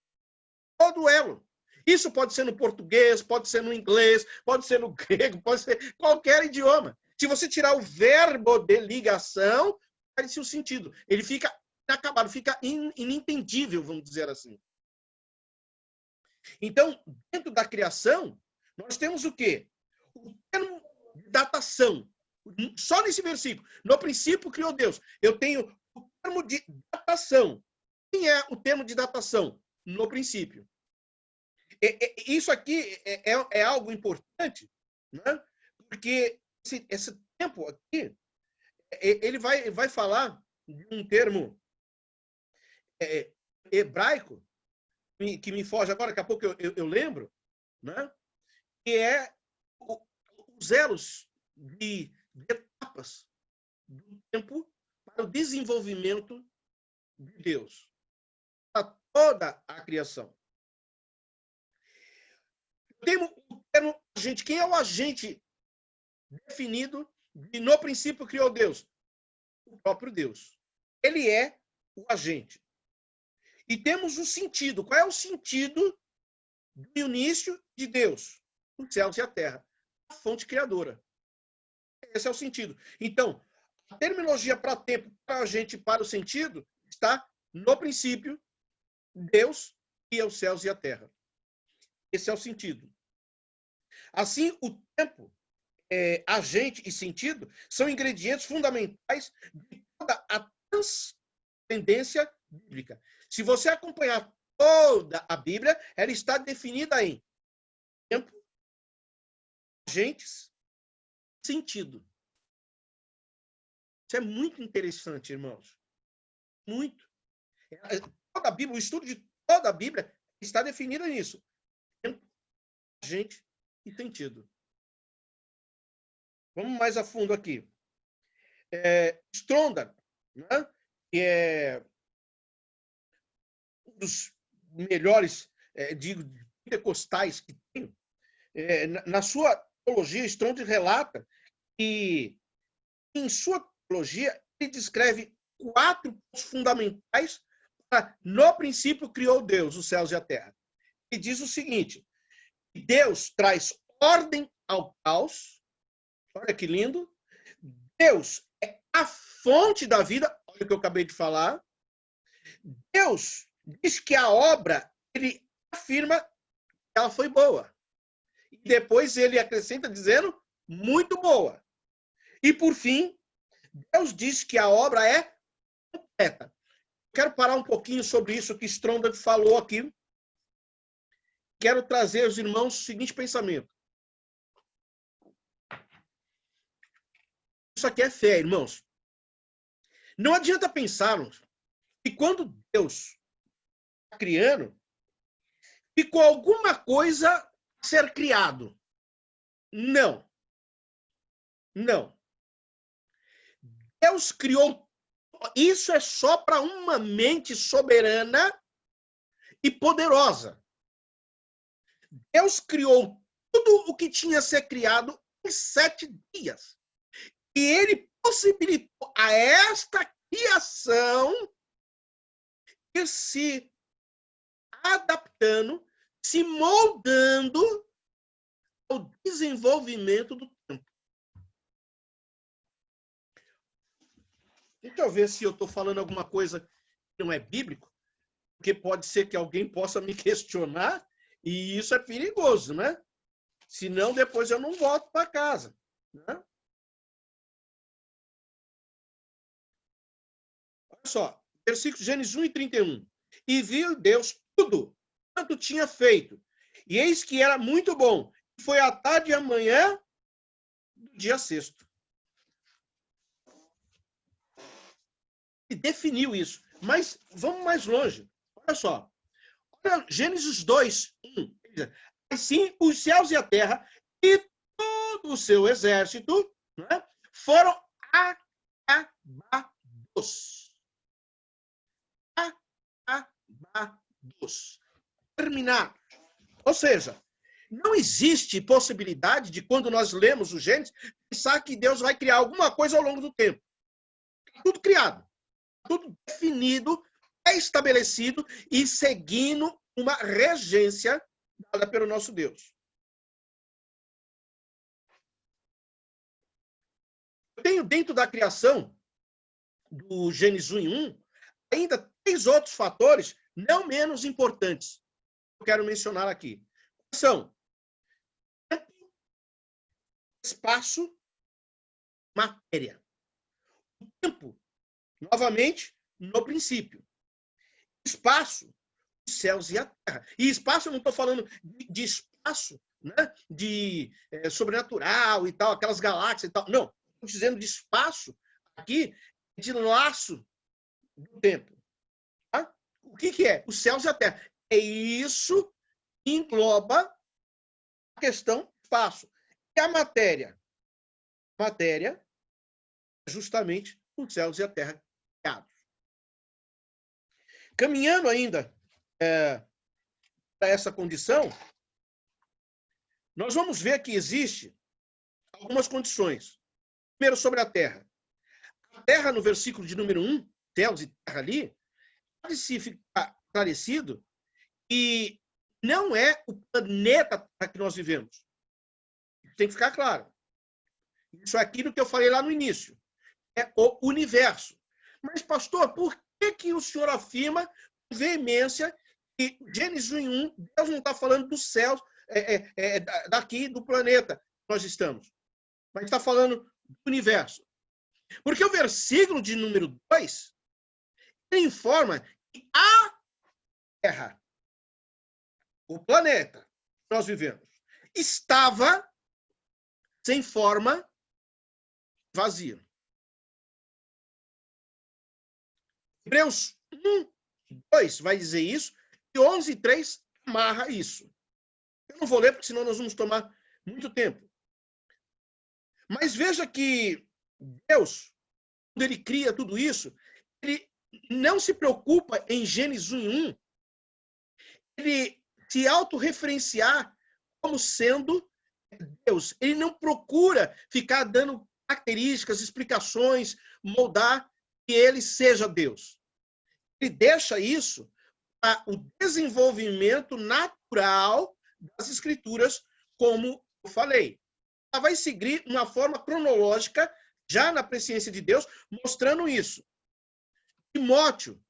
todo o elo. Isso pode ser no português, pode ser no inglês, pode ser no grego, pode ser qualquer idioma. Se você tirar o verbo de ligação, perde-se o sentido. Ele fica inacabado, fica inentendível, vamos dizer assim. Então, dentro da criação, nós temos o quê? O termo de datação. Só nesse versículo. No princípio criou Deus. Eu tenho o termo de datação. Quem é o termo de datação? No princípio. Isso aqui é algo importante, né? Porque esse tempo aqui, ele vai falar de um termo hebraico, que me foge agora, daqui a pouco eu lembro, né? Que é os elos de etapas do tempo para o desenvolvimento de Deus, para toda a criação. Temos o termo agente. Quem é o agente definido de no princípio criou Deus? O próprio Deus. Ele é o agente. E temos o sentido. Qual é o sentido do início de Deus? Os céus e a terra. A fonte criadora. Esse é o sentido. Então, a terminologia para tempo, para agente, para o sentido, está no princípio, Deus cria os céus e a terra. Esse é o sentido. Assim, o tempo, agente e sentido são ingredientes fundamentais de toda a transcendência bíblica. Se você acompanhar toda a Bíblia, ela está definida em tempo, agentes, sentido. Isso é muito interessante, irmãos. Muito. Toda a Bíblia, o estudo de toda a Bíblia está definido nisso. Tempo, agente e sentido. Vamos mais a fundo aqui. Stronda, né, que é um dos melhores, pentecostais que tem, na sua teologia, Stronda relata que, em sua teologia, ele descreve 4 pontos fundamentais para, no princípio, criou Deus os céus e a terra. Ele diz o seguinte: Deus traz ordem ao caos. Olha que lindo. Deus é a fonte da vida. Olha o que eu acabei de falar. Deus diz que a obra, ele afirma que ela foi boa. E depois ele acrescenta dizendo, muito boa. E por fim, Deus diz que a obra é completa. Quero parar um pouquinho sobre isso que Stronda falou aqui. Quero trazer aos irmãos o seguinte pensamento. Isso aqui é fé, irmãos. Não adianta pensarmos que quando Deus está criando, ficou alguma coisa a ser criado. Não. Não. Deus criou. Isso é só para uma mente soberana e poderosa. Deus criou tudo o que tinha a ser criado em 7 dias. E ele possibilitou a esta criação ir se adaptando, se moldando ao desenvolvimento do tempo. Deixa eu ver se eu estou falando alguma coisa que não é bíblico, porque pode ser que alguém possa me questionar, e isso é perigoso, né? Senão, depois eu não volto para casa, né? Olha só, versículo Gênesis 1:31. E viu Deus tudo quanto tinha feito, e eis que era muito bom. Foi a tarde e a manhã do dia sexto. E definiu isso. Mas vamos mais longe. Olha só. Olha Gênesis 2:1. Assim, os céus e a terra e todo o seu exército, né, foram acabados. Acabados. Terminados. Ou seja, não existe possibilidade de, quando nós lemos o Gênesis, pensar que Deus vai criar alguma coisa ao longo do tempo. Tudo criado, tudo definido, estabelecido e seguindo uma regência dada pelo nosso Deus. Eu tenho dentro da criação do Gênesis 1:1 ainda 3 outros fatores não menos importantes que eu quero mencionar aqui. São tempo, espaço, matéria. O tempo, novamente, no princípio. Espaço, os céus e a terra. E espaço, eu não estou falando de espaço, né, de sobrenatural e tal, aquelas galáxias e tal. Não, estou dizendo de espaço aqui, de laço do tempo. Tá? O que é? Os céus e a terra. É isso que engloba a questão espaço. E a matéria? Matéria justamente os céus e a terra criados. Caminhando ainda para essa condição, nós vamos ver que existe algumas condições. Primeiro, sobre a terra. A terra, no versículo de número 1, céus e terra ali, pode se ficar esclarecido que não é o planeta que nós vivemos. Tem que ficar claro. Isso é aquilo que eu falei lá no início. É o universo. Mas, pastor, por que o senhor afirma com veemência que Gênesis 1, Deus não está falando dos céus, daqui do planeta que nós estamos, mas está falando do universo? Porque o versículo de número 2 informa que a Terra, o planeta que nós vivemos, estava sem forma, vazia. Hebreus 1, 2 vai dizer isso, e 11:3 amarra isso. Eu não vou ler, porque senão nós vamos tomar muito tempo. Mas veja que Deus, quando ele cria tudo isso, ele não se preocupa em Gênesis 1:1, ele se autorreferenciar como sendo Deus. Ele não procura ficar dando características, explicações, moldar que ele seja Deus. Ele deixa isso para o desenvolvimento natural das Escrituras, como eu falei. Ela vai seguir uma forma cronológica, já na presciência de Deus, mostrando isso. Timóteo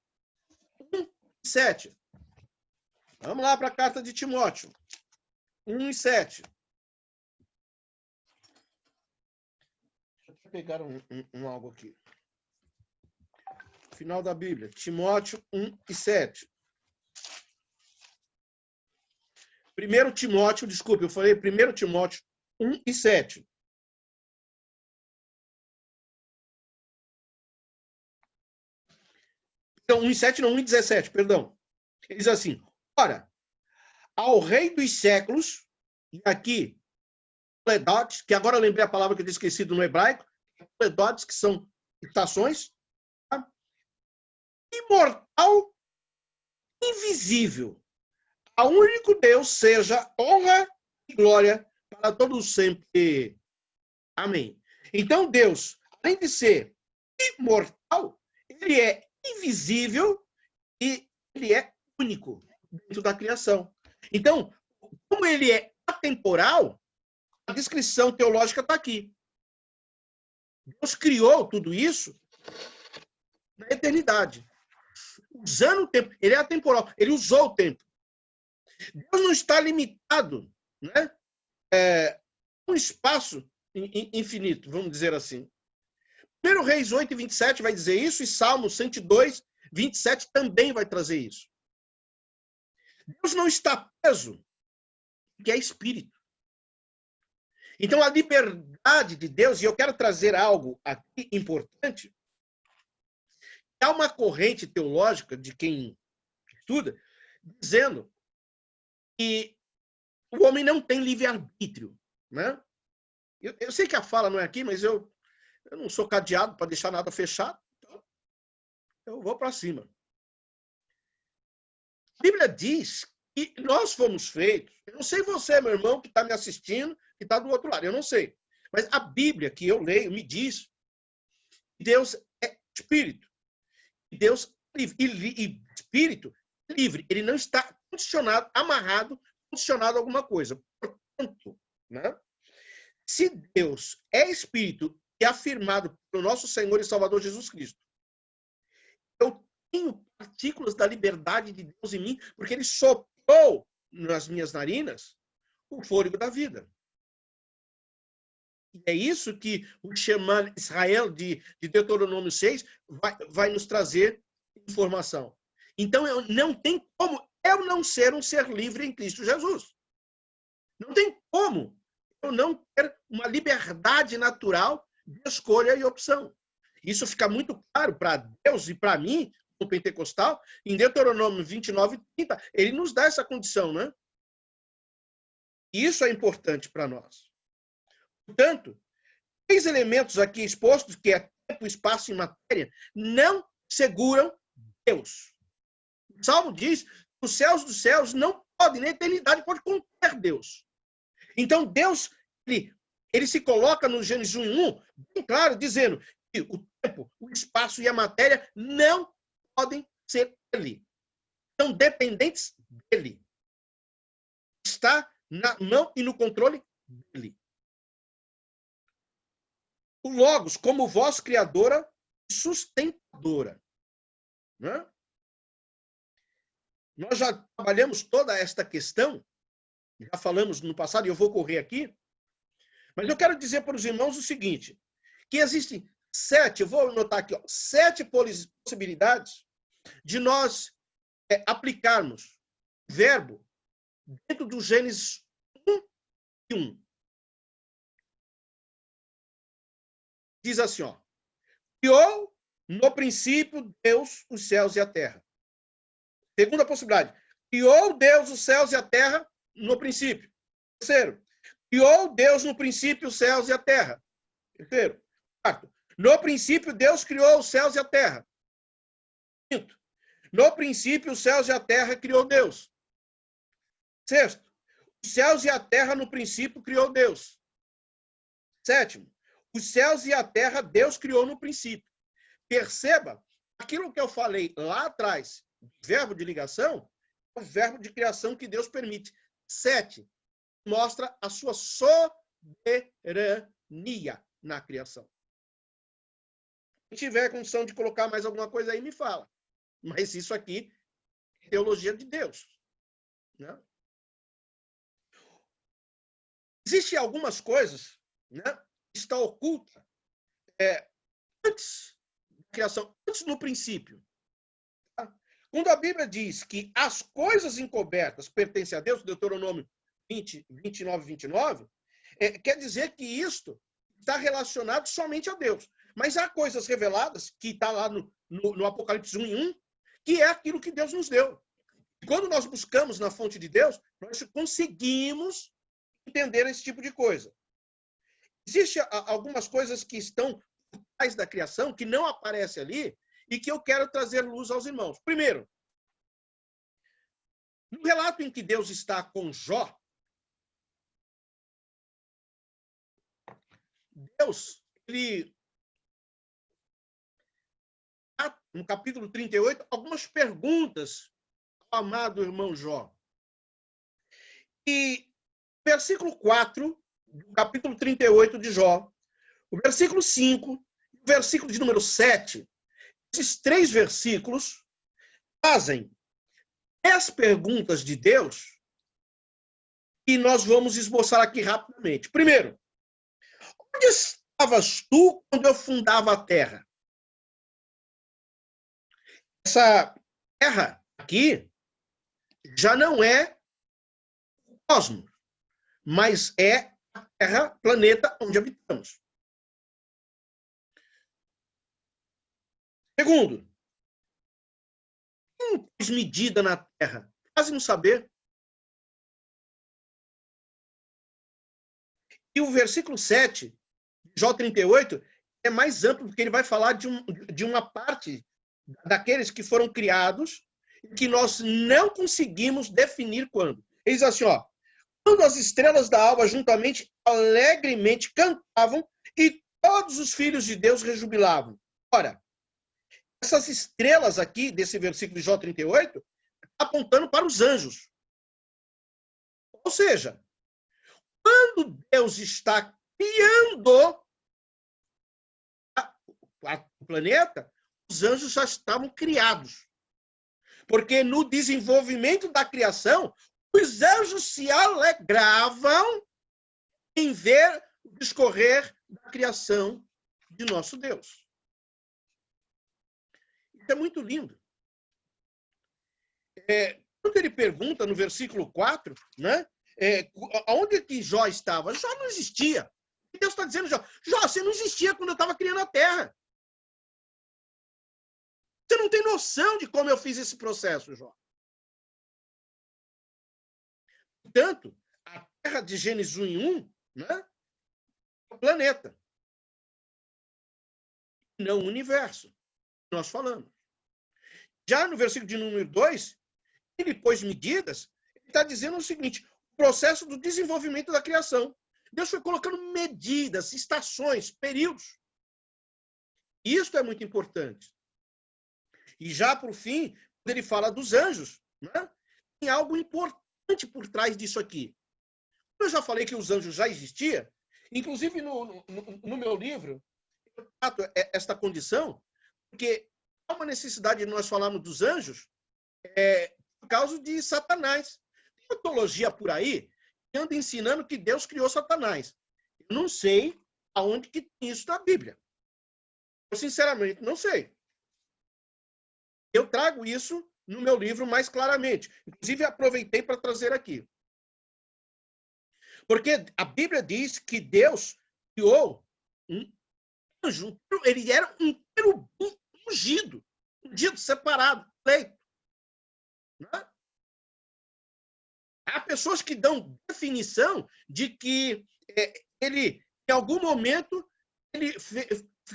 1:7. Vamos lá para a carta de Timóteo 1:7. Deixa eu pegar algo aqui. Final da Bíblia, Timóteo 1:7. 1 Timóteo, desculpe, eu falei 1 Timóteo 1:7. Então, 1:7 não, 1:17, perdão. Ele diz assim: ora, ao Rei dos séculos, e aqui, pledotes, que agora eu lembrei a palavra que eu tinha esquecido no hebraico, pledotes, que são estações, tá? Imortal, invisível, a único Deus seja honra e glória para todos sempre. Amém. Então, Deus, além de ser imortal, ele é invisível e ele é único dentro da criação. Então, como ele é atemporal, a descrição teológica está aqui. Deus criou tudo isso na eternidade, usando o tempo. Ele é atemporal, ele usou o tempo. Deus não está limitado, né? Um espaço infinito, vamos dizer assim. 1 Reis 8:27 vai dizer isso, e Salmo 102:27 também vai trazer isso. Deus não está preso, que é espírito. Então, a liberdade de Deus, e eu quero trazer algo aqui importante, há uma corrente teológica de quem estuda, dizendo que o homem não tem livre-arbítrio, né? Eu sei que a fala não é aqui, mas eu não sou cadeado para deixar nada fechado, então eu vou para cima. A Bíblia diz que nós fomos feitos, eu não sei você, meu irmão, que está me assistindo, que está do outro lado, eu não sei. Mas a Bíblia que eu leio me diz que Deus é espírito. E Deus é livre. E espírito é livre. Ele não está condicionado, amarrado, condicionado a alguma coisa. Portanto, né, se Deus é espírito e afirmado pelo nosso Senhor e Salvador Jesus Cristo, eu tenho partículas da liberdade de Deus em mim, porque ele soprou nas minhas narinas o fôlego da vida. E é isso que o Shema Israel de Deuteronômio 6 vai nos trazer informação. Então, não tem como eu não ser um ser livre em Cristo Jesus. Não tem como eu não ter uma liberdade natural de escolha e opção. Isso fica muito claro para Deus e para mim, no pentecostal, em Deuteronômio 29:30, ele nos dá essa condição, né? Isso é importante para nós. Portanto, 3 elementos aqui expostos, que é tempo, espaço e matéria não seguram Deus. O Salmo diz que os céus dos céus não podem, nem a eternidade pode conter Deus. Então, Deus, ele se coloca no Gênesis 1:1, bem claro, dizendo que o tempo, o espaço e a matéria não podem ser dele. São dependentes dele. Está na mão e no controle dele. O Logos, como voz criadora e sustentadora. Né? Nós já trabalhamos toda esta questão, já falamos no passado, e eu vou correr aqui, mas eu quero dizer para os irmãos o seguinte, que existem 7, eu vou anotar aqui, 7 possibilidades de nós aplicarmos o verbo dentro do Gênesis 1:1. Diz assim, ó, criou no princípio Deus os céus e a terra. Segunda possibilidade, criou Deus os céus e a terra no princípio. Terceiro, criou Deus no princípio os céus e a terra. Terceiro. Quarto, no princípio Deus criou os céus e a terra. Quinto, no princípio os céus e a terra criou Deus. Sexto, os céus e a terra no princípio criou Deus. Sétimo, os céus e a terra Deus criou no princípio. Perceba, aquilo que eu falei lá atrás, verbo de ligação, é o verbo de criação que Deus permite. 7, mostra a sua soberania na criação. Se tiver condição de colocar mais alguma coisa aí, me fala. Mas isso aqui é teologia de Deus. Né? Existem algumas coisas, né, que estão ocultas antes da criação, antes no princípio. Tá? Quando a Bíblia diz que as coisas encobertas pertencem a Deus, Deuteronômio 29, quer dizer que isto está relacionado somente a Deus. Mas há coisas reveladas, que está lá no Apocalipse 1:1, que é aquilo que Deus nos deu. E quando nós buscamos na fonte de Deus, nós conseguimos entender esse tipo de coisa. Existem algumas coisas que estão por trás da criação, que não aparecem ali, e que eu quero trazer luz aos irmãos. Primeiro, no relato em que Deus está com Jó, Deus, ele, no capítulo 38, algumas perguntas ao amado irmão Jó. E versículo 4, do capítulo 38 de Jó, o versículo 5, o versículo de número 7, esses 3 versículos fazem 10 perguntas de Deus e nós vamos esboçar aqui rapidamente. Primeiro, onde estavas tu quando eu fundava a terra? Essa terra aqui já não é o cosmos, mas é a Terra, planeta onde habitamos. Segundo, quem pôs medida na Terra? Faz-nos saber. E o versículo 7, Jó 38, é mais amplo, porque ele vai falar de uma parte daqueles que foram criados e que nós não conseguimos definir quando. Ele diz assim, ó, quando as estrelas da alva juntamente alegremente cantavam e todos os filhos de Deus rejubilavam. Ora, essas estrelas aqui, desse versículo de Jó 38, apontando para os anjos. Ou seja, quando Deus está criando o planeta, os anjos já estavam criados. Porque no desenvolvimento da criação, os anjos se alegravam em ver o discorrer da criação de nosso Deus. Isso é muito lindo. Quando ele pergunta no versículo 4, né, onde que Jó estava? Jó não existia. E Deus está dizendo, Jó, você não existia quando eu estava criando a terra. Você não tem noção de como eu fiz esse processo, Jó. Portanto, a terra de Gênesis 1:1, né, é o planeta. não o universo que nós falamos. Já no versículo de número 2, ele pôs medidas, ele está dizendo o seguinte, o processo do desenvolvimento da criação. Deus foi colocando medidas, estações, períodos. Isso é muito importante. E já, por fim, quando ele fala dos anjos, né, tem algo importante por trás disso aqui. Eu já falei que os anjos já existiam, inclusive no meu livro, eu trato esta condição, porque há uma necessidade de nós falarmos dos anjos por causa de Satanás. Tem uma teologia por aí que anda ensinando que Deus criou Satanás. Eu não sei aonde que tem isso na Bíblia. Eu, sinceramente, não sei. Eu trago isso no meu livro mais claramente. Inclusive, aproveitei para trazer aqui. Porque a Bíblia diz que Deus criou um anjo, ele era um querubim ungido, separado, feito. Né? Há pessoas que dão definição de que ele, em algum momento, ele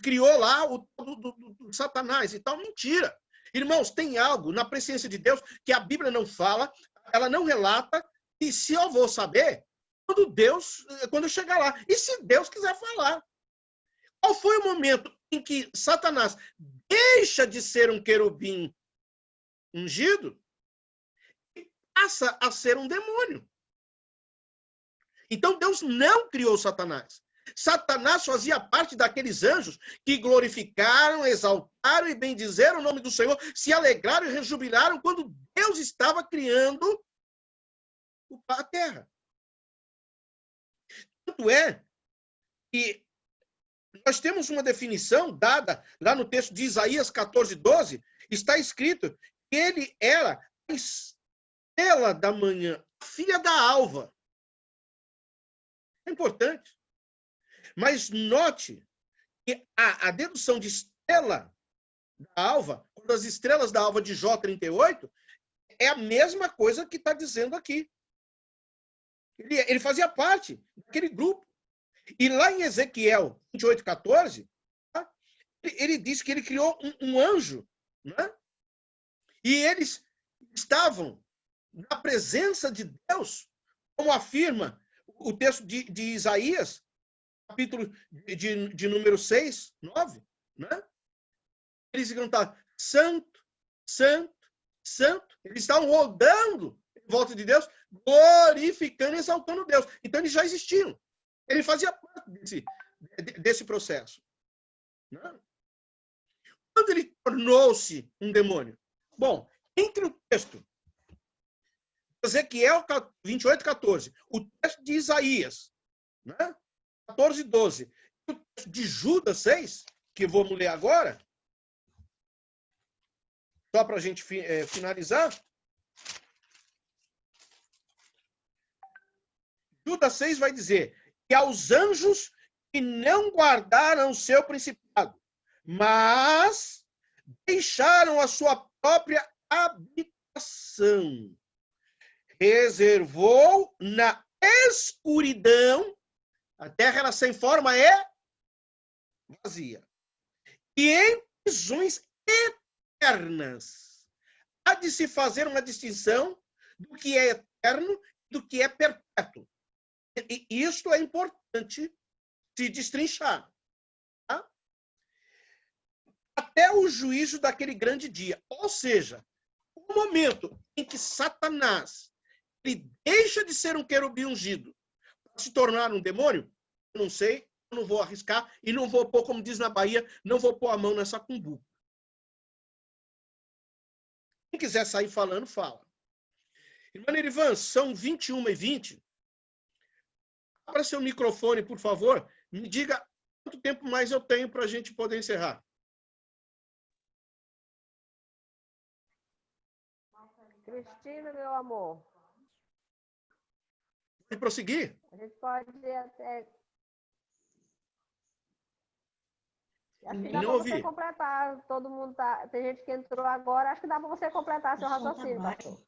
criou lá o do Satanás e tal. Mentira. Irmãos, tem algo na presciência de Deus que a Bíblia não fala, ela não relata, e se eu vou saber, quando eu chegar lá. E se Deus quiser falar. Qual foi o momento em que Satanás deixa de ser um querubim ungido e passa a ser um demônio? Então Deus não criou Satanás. Satanás fazia parte daqueles anjos que glorificaram, exaltaram e bendizeram o nome do Senhor, se alegraram e rejubilaram quando Deus estava criando a terra. Tanto é que nós temos uma definição dada lá no texto de Isaías 14:12, está escrito que ele era a estrela da manhã, a filha da alva. É importante. Mas note que a dedução de estrela da alva, quando as estrelas da alva de Jó 38, é a mesma coisa que está dizendo aqui. Ele fazia parte daquele grupo. E lá em Ezequiel 28:14, tá? Ele diz que ele criou um anjo, né? E eles estavam na presença de Deus, como afirma o texto de Isaías, capítulo de número 6, 9, né? Eles cantavam santo, santo, santo. Eles estavam rodando em volta de Deus, glorificando e exaltando Deus. Então eles já existiam. Ele fazia parte desse processo. Né? Quando ele tornou-se um demônio? Bom, entre o texto Ezequiel 28:14, o texto de Isaías, né? 14:12, e o texto de Judas 6, que vamos ler agora, só para a gente finalizar. Judas 6 vai dizer que aos anjos que não guardaram o seu principado, mas deixaram a sua própria habitação, reservou na escuridão, a terra era sem forma e vazia, e em prisões eternas. Há de se fazer uma distinção do que é eterno e do que é perpétuo. E isto é importante se destrinchar. Tá? Até o juízo daquele grande dia. Ou seja, o momento em que Satanás ele deixa de ser um querubim ungido para se tornar um demônio, eu não sei, eu não vou arriscar e não vou pôr, como diz na Bahia, não vou pôr a mão nessa cumbuca. Quem quiser sair falando, fala. Irmã Nerivan, são 21h20. Abra seu microfone, por favor. Me diga quanto tempo mais eu tenho para a gente poder encerrar. Cristina, meu amor. Pode prosseguir? A gente pode ir até... Acho que dá para você completar. Todo mundo tá... Tem gente que entrou agora. Acho que dá para você completar seu raciocínio, pastor.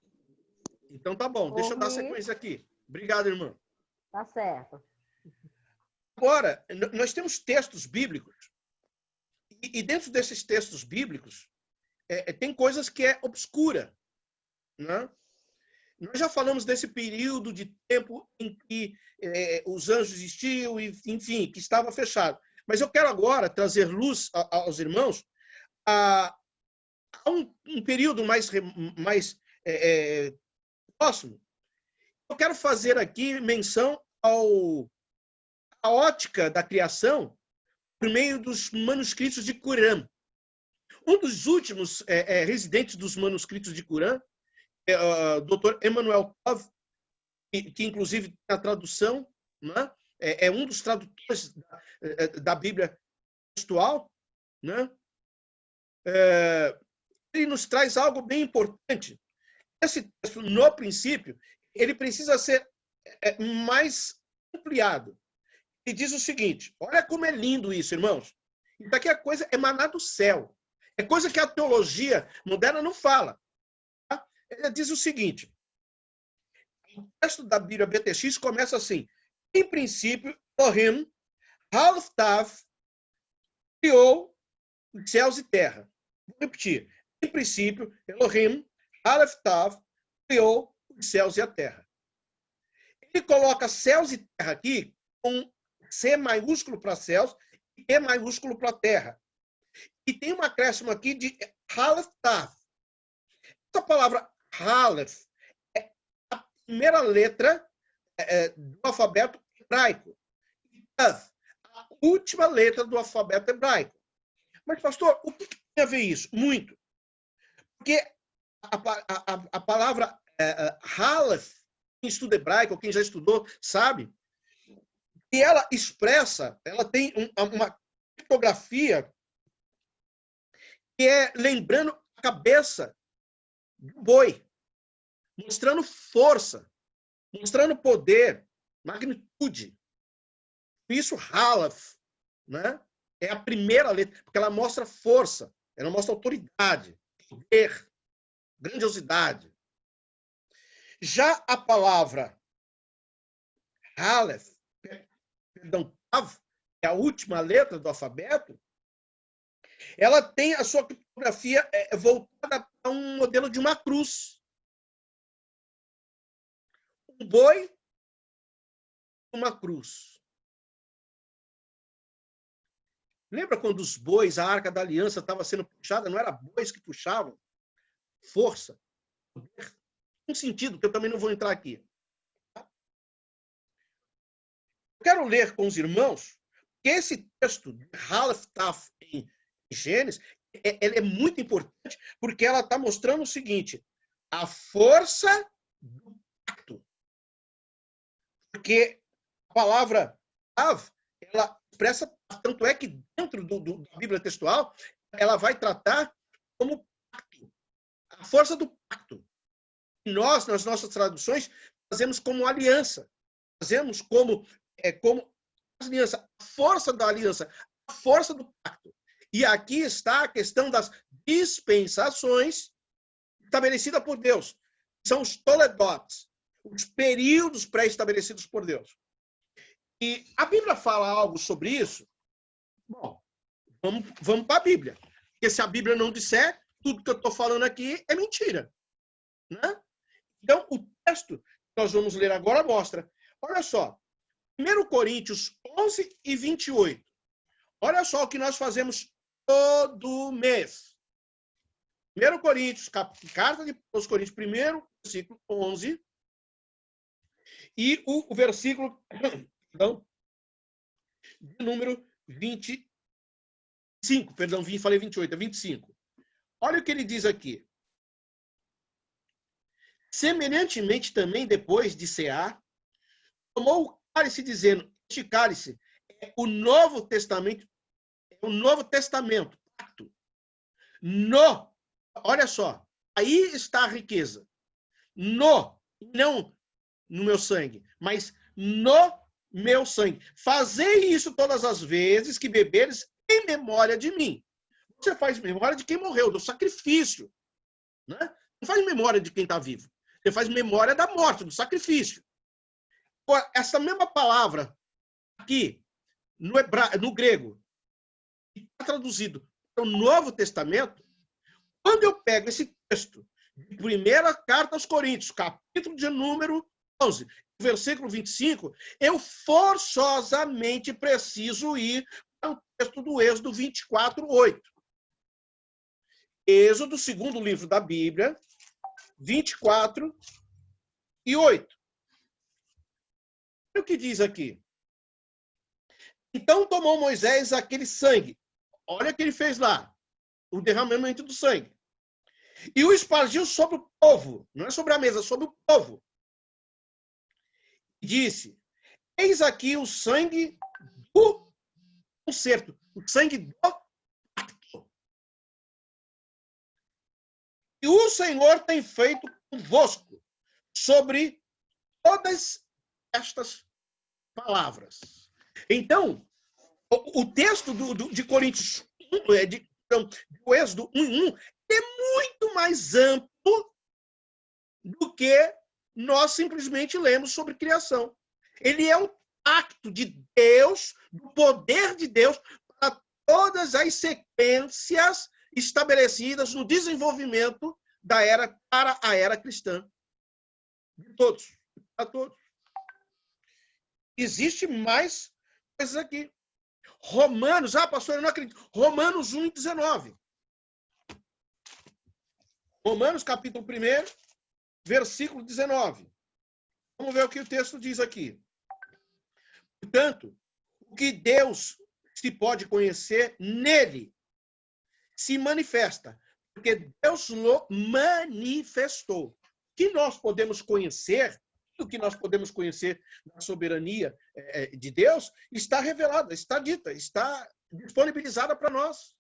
Então tá bom. Deixa eu dar sequência aqui. Obrigado, irmã. Tá certo. Agora, nós temos textos bíblicos E dentro desses textos bíblicos, tem coisas que é obscura, né? Nós já falamos desse período de tempo em que os anjos existiam, e, enfim, que estava fechado. Mas eu quero agora trazer luz aos irmãos a um período mais próximo. Eu quero fazer aqui menção à ótica da criação por meio dos manuscritos de Qumran. Um dos últimos residentes dos manuscritos de Qumran, o Dr. Emmanuel Tov, que inclusive tem a tradução, né? É um dos tradutores da Bíblia textual, né? Ele nos traz algo bem importante. Esse texto, no princípio, ele precisa ser mais ampliado. Ele diz o seguinte, olha como é lindo isso, irmãos. Isso aqui é coisa emanada do céu. É coisa que a teologia moderna não fala. Tá? Ele diz o seguinte, o texto da Bíblia BTX começa assim, em princípio, Elohim, Halftav, criou os céus e terra. Vou repetir. Em princípio, Elohim, Halftav, criou os céus e a terra. Ele coloca céus e terra aqui com C maiúsculo para céus e E maiúsculo para terra. E tem um acréscimo aqui de Halftav. Essa palavra Halef é a primeira letra do alfabeto hebraico. Tav, a última letra do alfabeto hebraico. Mas, pastor, o que tem a ver isso? Muito. Porque a palavra Halef, quem estuda hebraico, quem já estudou, sabe, e ela expressa, ela tem uma tipografia que é lembrando a cabeça do boi, mostrando força, mostrando poder, magnitude. Por isso, Halaf, né, é a primeira letra, porque ela mostra força, ela mostra autoridade, poder, grandiosidade. Já a palavra Halef, perdão, Tav, que é a última letra do alfabeto, ela tem a sua criptografia voltada a um modelo de uma cruz. Um boi, uma cruz. Lembra quando os bois, a Arca da Aliança estava sendo puxada? Não era bois que puxavam? Força, poder. Um sentido que eu também não vou entrar aqui. Eu quero ler com os irmãos que esse texto de Halftaf em Gênesis, ele é muito importante porque ela está mostrando o seguinte, a força do pacto. Porque a palavra Tav, ela expressa, tanto é que dentro da Bíblia textual, ela vai tratar como pacto, a força do pacto. E nós, nas nossas traduções, fazemos como aliança, fazemos como aliança, a força da aliança, a força do pacto. E aqui está a questão das dispensações estabelecidas por Deus. São os toledotes, os períodos pré-estabelecidos por Deus. E a Bíblia fala algo sobre isso? Bom, vamos para a Bíblia. Porque se a Bíblia não disser, tudo que eu estou falando aqui é mentira. Né? Então, o texto que nós vamos ler agora mostra. Olha só, 1 Coríntios 11 e 28. Olha só o que nós fazemos todo mês. 1 Coríntios, carta aos Coríntios, 1º, versículo 11. E o versículo, perdão, de número 25. Perdão, falei 28, é 25. Olha o que ele diz aqui. Semelhantemente também, depois de cear, tomou o cálice, dizendo, este cálice é o Novo Testamento, pacto. Olha só, aí está a riqueza. Não no meu sangue, mas no meu sangue. Fazei isso todas as vezes que beberes em memória de mim. Você faz memória de quem morreu, do sacrifício. Né? Não faz memória de quem está vivo. Você faz memória da morte, do sacrifício. Essa mesma palavra aqui, no grego, está traduzido o Novo Testamento, quando eu pego esse texto de primeira carta aos Coríntios, capítulo de número 11, versículo 25, eu forçosamente preciso ir para o texto do Êxodo 24, 8. Êxodo, segundo livro da Bíblia, 24 e 8. Olha o que diz aqui. Então tomou Moisés aquele sangue. Olha o que ele fez lá. O derramamento do sangue. E o espargiu sobre o povo. Não é sobre a mesa, sobre o povo. E disse, eis aqui o sangue do concerto. O sangue do pacto. E o Senhor tem feito convosco sobre todas estas palavras. Então, o texto de Coríntios, do Êxodo 1:1, é muito mais amplo do que nós simplesmente lemos sobre criação. Ele é um pacto de Deus, do poder de Deus, para todas as sequências estabelecidas no desenvolvimento da era para a era cristã. De todos. Para todos. Existe mais coisas aqui. Romanos, pastor, eu não acredito. Romanos 1:19. Romanos, capítulo 1, versículo 19. Vamos ver o que o texto diz aqui. Portanto, o que Deus se pode conhecer nele se manifesta, porque Deus o manifestou. O que nós podemos conhecer, o que nós podemos conhecer da soberania de Deus, está revelada, está dita, está disponibilizada para nós.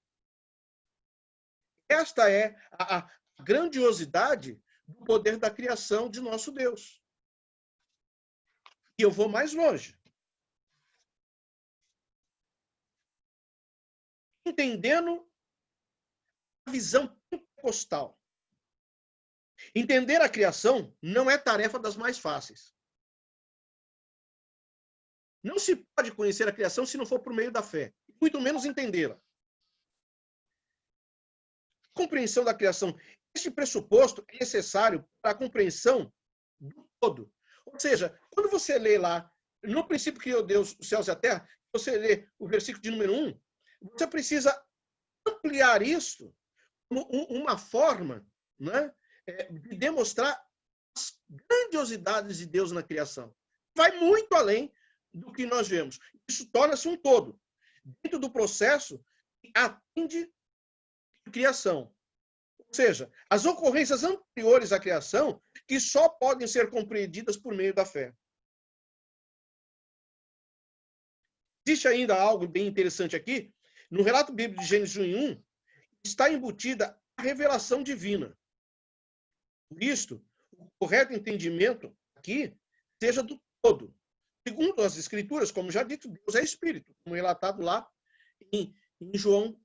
Esta é a grandiosidade do poder da criação de nosso Deus. E eu vou mais longe. Entendendo a visão pentecostal. Entender a criação não é tarefa das mais fáceis. Não se pode conhecer a criação se não for por meio da fé, muito menos entendê-la. Compreensão da criação. Este pressuposto é necessário para a compreensão do todo. Ou seja, quando você lê lá, no princípio criou Deus os céus e a terra, você lê o versículo de número 1, você precisa ampliar isso como uma forma, né, de demonstrar as grandiosidades de Deus na criação. Vai muito além do que nós vemos. Isso torna-se um todo. Dentro do processo que atende a criação. Ou seja, as ocorrências anteriores à criação que só podem ser compreendidas por meio da fé. Existe ainda algo bem interessante aqui. No relato bíblico de Gênesis 1:1, está embutida a revelação divina. Por isso, o correto entendimento aqui seja do todo. Segundo as Escrituras, como já dito, Deus é Espírito, como relatado lá em João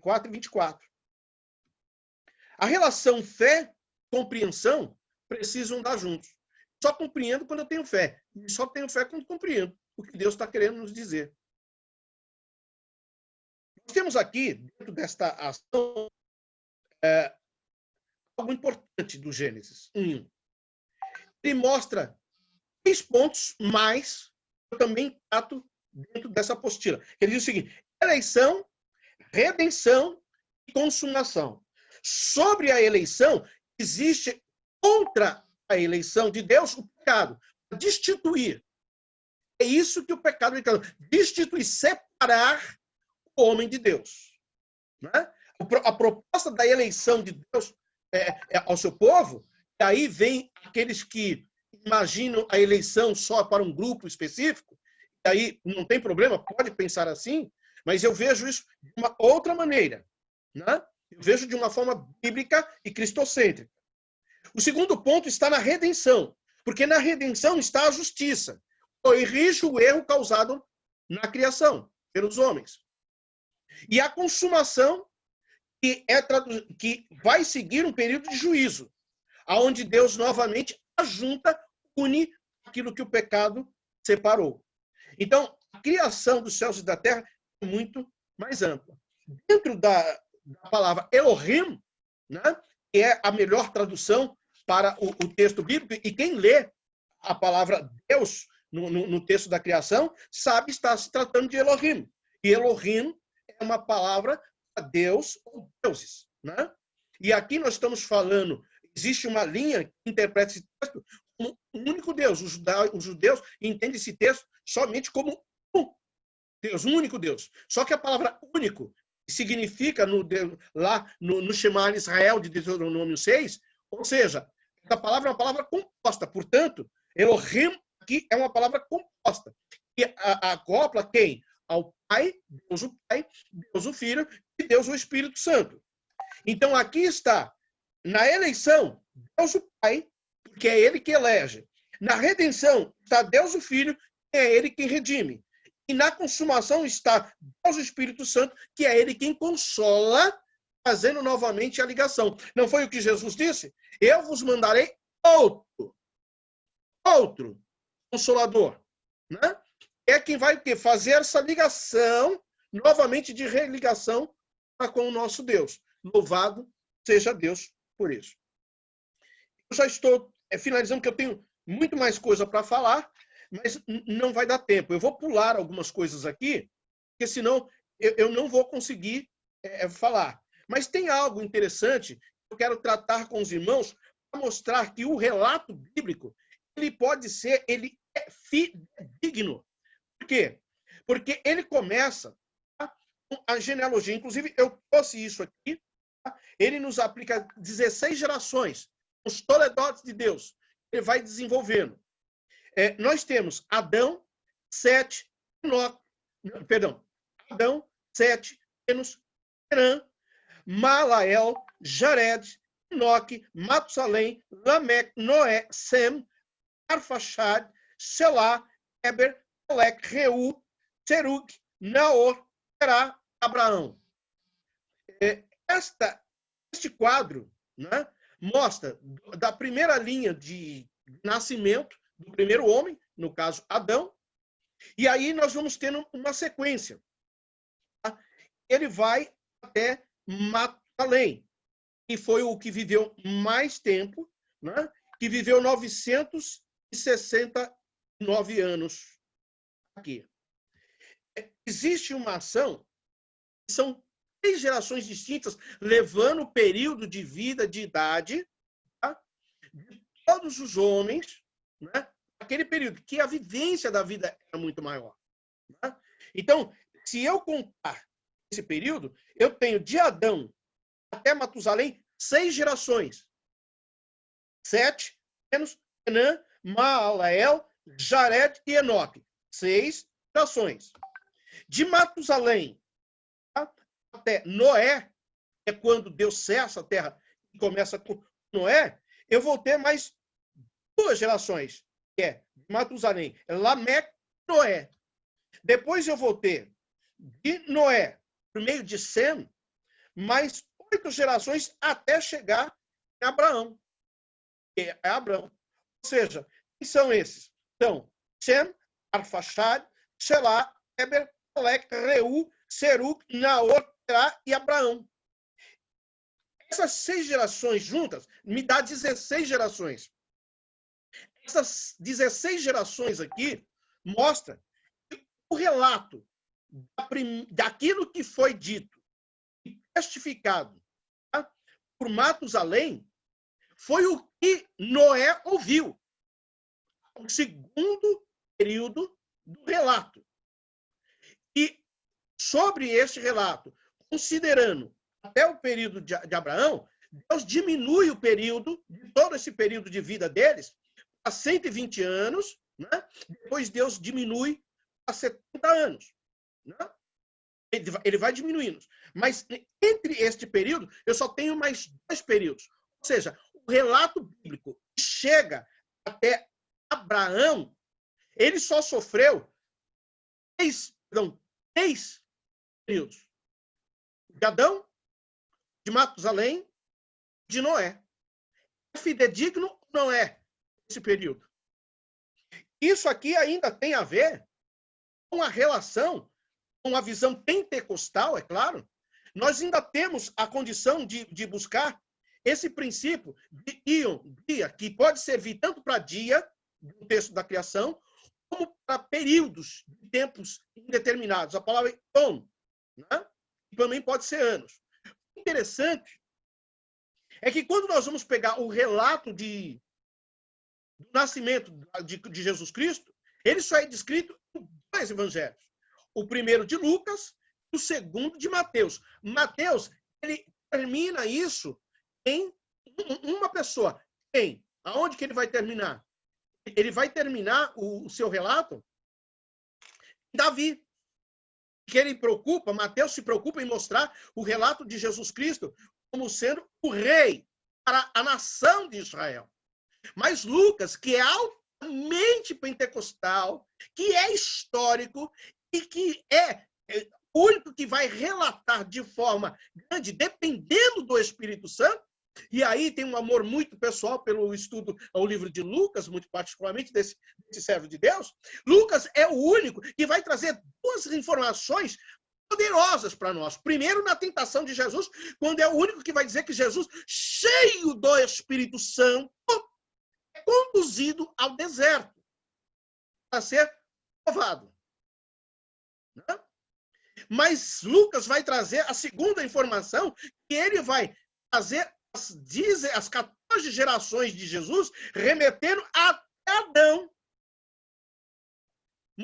4:24. A relação fé-compreensão precisam andar juntos. Só compreendo quando eu tenho fé. E só tenho fé quando compreendo o que Deus está querendo nos dizer. Nós temos aqui, dentro desta ação, algo importante do Gênesis 1. Ele mostra 3 pontos mais que eu também trato dentro dessa apostila. Ele diz o seguinte: eleição, redenção e consumação. Sobre a eleição, existe contra a eleição de Deus o pecado, destituir. É isso que o pecado é, destituir, separar o homem de Deus. Né? A proposta da eleição de Deus ao seu povo, e aí vem aqueles que imaginam a eleição só para um grupo específico, e aí não tem problema, pode pensar assim, mas eu vejo isso de uma outra maneira. Né? Eu vejo de uma forma bíblica e cristocêntrica. O segundo ponto está na redenção, porque na redenção está a justiça. Corrige o erro causado na criação, pelos homens. E a consumação, que vai seguir um período de juízo, onde Deus novamente ajunta, une aquilo que o pecado separou. Então, a criação dos céus e da terra é muito mais ampla. dentro da palavra Elohim, né, que é a melhor tradução para o texto bíblico, e quem lê a palavra Deus no texto da criação sabe estar se tratando de Elohim. E Elohim é uma palavra para Deus ou deuses. Né? E aqui nós estamos falando, existe uma linha que interpreta esse texto como um único Deus. Os judeus entendem esse texto somente como um Deus, um único Deus. Só que a palavra único significa, lá no Shema Israel de Deuteronômio 6, ou seja, a palavra é uma palavra composta. Portanto, Elohim aqui é uma palavra composta. E acopla quem? Ao Pai, Deus o Filho e Deus o Espírito Santo. Então, aqui está, na eleição, Deus o Pai, porque é ele que elege. Na redenção, está Deus o Filho, que é ele quem redime. E na consumação está Deus o Espírito Santo, que é ele quem consola, fazendo novamente a ligação. Não foi o que Jesus disse? Eu vos mandarei outro consolador. Né? É quem vai fazer essa ligação, novamente de religação com o nosso Deus. Louvado seja Deus por isso. Eu já estou finalizando, porque eu tenho muito mais coisa para falar, mas não vai dar tempo. Eu vou pular algumas coisas aqui, porque senão eu não vou conseguir falar. Mas tem algo interessante que eu quero tratar com os irmãos para mostrar que o relato bíblico ele é fidedigno. Por quê? Porque ele começa com a genealogia. Inclusive, eu trouxe isso aqui. Ele nos aplica 16 gerações, os toledotes de Deus. Ele vai desenvolvendo. Nós temos Adão, Sete, Enos, Herã, Malael, Jared, Enoque, Matusalém, Lameque, Noé, Sem, Arfaxad, Selá, Eber, Pelec, Reu, Serug, Naor, Terá, Abraão. Este quadro, né, mostra da primeira linha de nascimento do primeiro homem, no caso Adão, e aí nós vamos tendo uma sequência. Tá? Ele vai até Matusalém, que foi o que viveu mais tempo, né, que viveu 969 anos aqui. Existe uma ação, são 3 gerações distintas, levando o período de vida, de idade, tá, de todos os homens, né, aquele período, que a vivência da vida é muito maior. Né? Então, se eu contar esse período, eu tenho de Adão até Matusalém 6 gerações. 7, Enos, Enã, Maalael, Jared e Enoque. 6 gerações. De Matusalém até Noé, é quando Deus cessa a terra e começa com Noé, eu vou ter mais 2 gerações, que é Matusalém, Lameque e Noé. Depois eu vou ter de Noé, por meio de Sem, mais 8 gerações até chegar em Abraão. Que é Abraão. Ou seja, quem são esses? Então, Sem, Arfaxad, Selá, Eber, Pelec, Reu, Serug, Naor, Terá e Abraão. Essas 6 gerações juntas me dá 16 gerações. Essas 16 gerações aqui mostra que o relato daquilo que foi dito e testificado, tá, por Matusalém foi o que Noé ouviu. O segundo período do relato. E sobre este relato, considerando até o período de Abraão, Deus diminui o período, todo esse período de vida deles, a 120 anos, né? Depois Deus diminui a 70 anos. Né? Ele vai diminuindo. Mas entre este período, eu só tenho mais 2 períodos. Ou seja, o relato bíblico que chega até Abraão, ele só sofreu 3 períodos. De Adão, de Matusalém, de Noé. É fidedigno ou não é esse período? Isso aqui ainda tem a ver com a relação, com a visão pentecostal, é claro, nós ainda temos a condição de buscar esse princípio de íon, dia, que pode servir tanto para dia, no texto da criação, como para períodos, tempos indeterminados. A palavra on, né? Também pode ser anos. O interessante é que quando nós vamos pegar o relato do nascimento de Jesus Cristo, ele só é descrito em 2 evangelhos. O primeiro de Lucas e o segundo de Mateus. Mateus, ele termina isso em uma pessoa. Quem? Aonde que ele vai terminar? Ele vai terminar o seu relato em Davi. Que ele preocupa, Mateus se preocupa em mostrar o relato de Jesus Cristo como sendo o rei para a nação de Israel. Mas Lucas, que é altamente pentecostal, que é histórico e que é o único que vai relatar de forma grande, dependendo do Espírito Santo, e aí tem um amor muito pessoal pelo estudo ao livro de Lucas, muito particularmente desse servo de Deus. Lucas é o único que vai trazer 2 informações poderosas para nós. Primeiro, na tentação de Jesus, quando é o único que vai dizer que Jesus, cheio do Espírito Santo, é conduzido ao deserto para ser provado. Né? Mas Lucas vai trazer a segunda informação, que ele vai trazer as 14 gerações de Jesus, remetendo até Adão,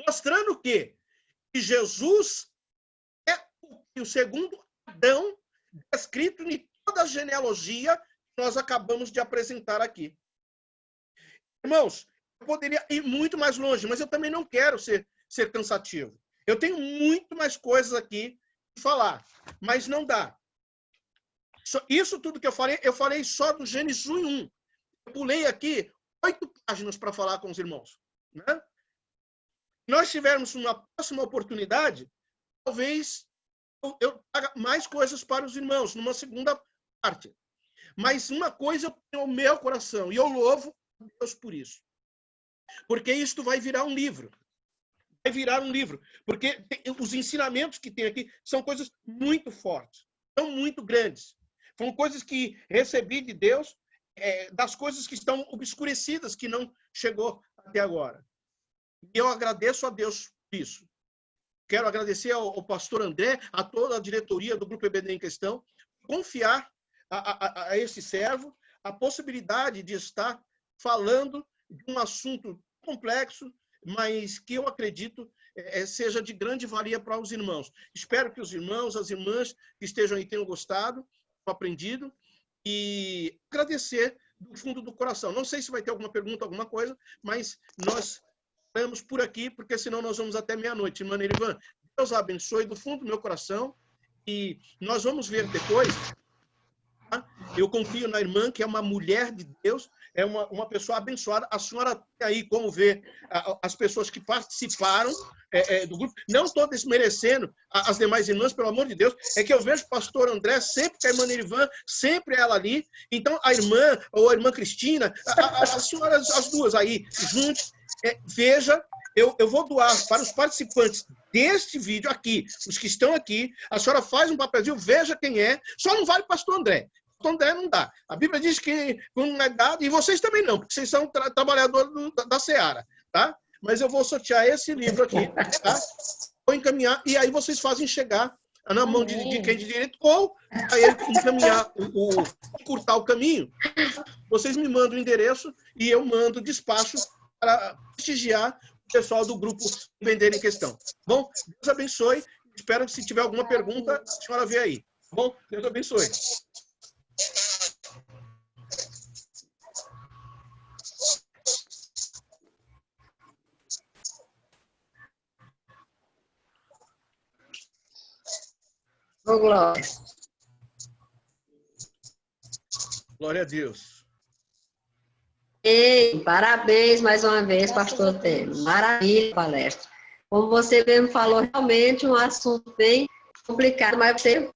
mostrando que Jesus é o segundo Adão descrito em toda a genealogia que nós acabamos de apresentar aqui. Irmãos, eu poderia ir muito mais longe, mas eu também não quero ser cansativo. Eu tenho muito mais coisas aqui para falar, mas não dá. Isso tudo que eu falei só do Gênesis 1 em 1. Eu pulei aqui 8 páginas para falar com os irmãos. Né? Se nós tivermos uma próxima oportunidade, talvez eu traga mais coisas para os irmãos, numa segunda parte. Mas uma coisa eu tenho no meu coração, e eu louvo a Deus por isso. Porque isto vai virar um livro. Vai virar um livro. Porque os ensinamentos que tem aqui são coisas muito fortes, são muito grandes. São coisas que recebi de Deus, das coisas que estão obscurecidas, que não chegou até agora. E eu agradeço a Deus por isso. Quero agradecer ao pastor André, a toda a diretoria do Grupo EBD em questão, confiar a esse servo a possibilidade de estar falando de um assunto complexo, mas que eu acredito seja de grande valia para os irmãos. Espero que os irmãos, as irmãs que estejam aí tenham gostado, aprendido, e agradecer do fundo do coração. Não sei se vai ter alguma pergunta, alguma coisa, mas nós estamos por aqui, porque senão nós vamos até meia-noite. Irmã Nerivan, Deus a abençoe do fundo do meu coração, e nós vamos ver depois. Tá? Eu confio na irmã, que é uma mulher de Deus, é uma pessoa abençoada. A senhora tem aí como ver as pessoas que participaram do grupo. Não estou desmerecendo as demais irmãs, pelo amor de Deus. É que eu vejo o pastor André sempre com a irmã Nerivan, sempre ela ali. Então, a irmã, ou a irmã Cristina, as senhoras, as duas aí, juntos, veja, eu vou doar para os participantes deste vídeo aqui, os que estão aqui. A senhora faz um papelzinho, veja quem é. Só não vale pastor André. André não dá. A Bíblia diz que não é dado, e vocês também não, porque vocês são trabalhadores da Seara, tá? Mas eu vou sortear esse livro aqui, tá? Vou encaminhar, e aí vocês fazem chegar na mão de quem de direito, ou aí encaminhar, encurtar o caminho. Vocês me mandam o endereço e eu mando despacho para prestigiar o pessoal do grupo Vender em Questão. Bom, Deus abençoe. Espero que, se tiver alguma pergunta, a senhora vê aí. Bom, Deus abençoe. Glória. Glória a Deus. Ei, parabéns mais uma vez, pastor Temo. Maravilha a palestra. Como você mesmo falou, realmente um assunto bem complicado, mas você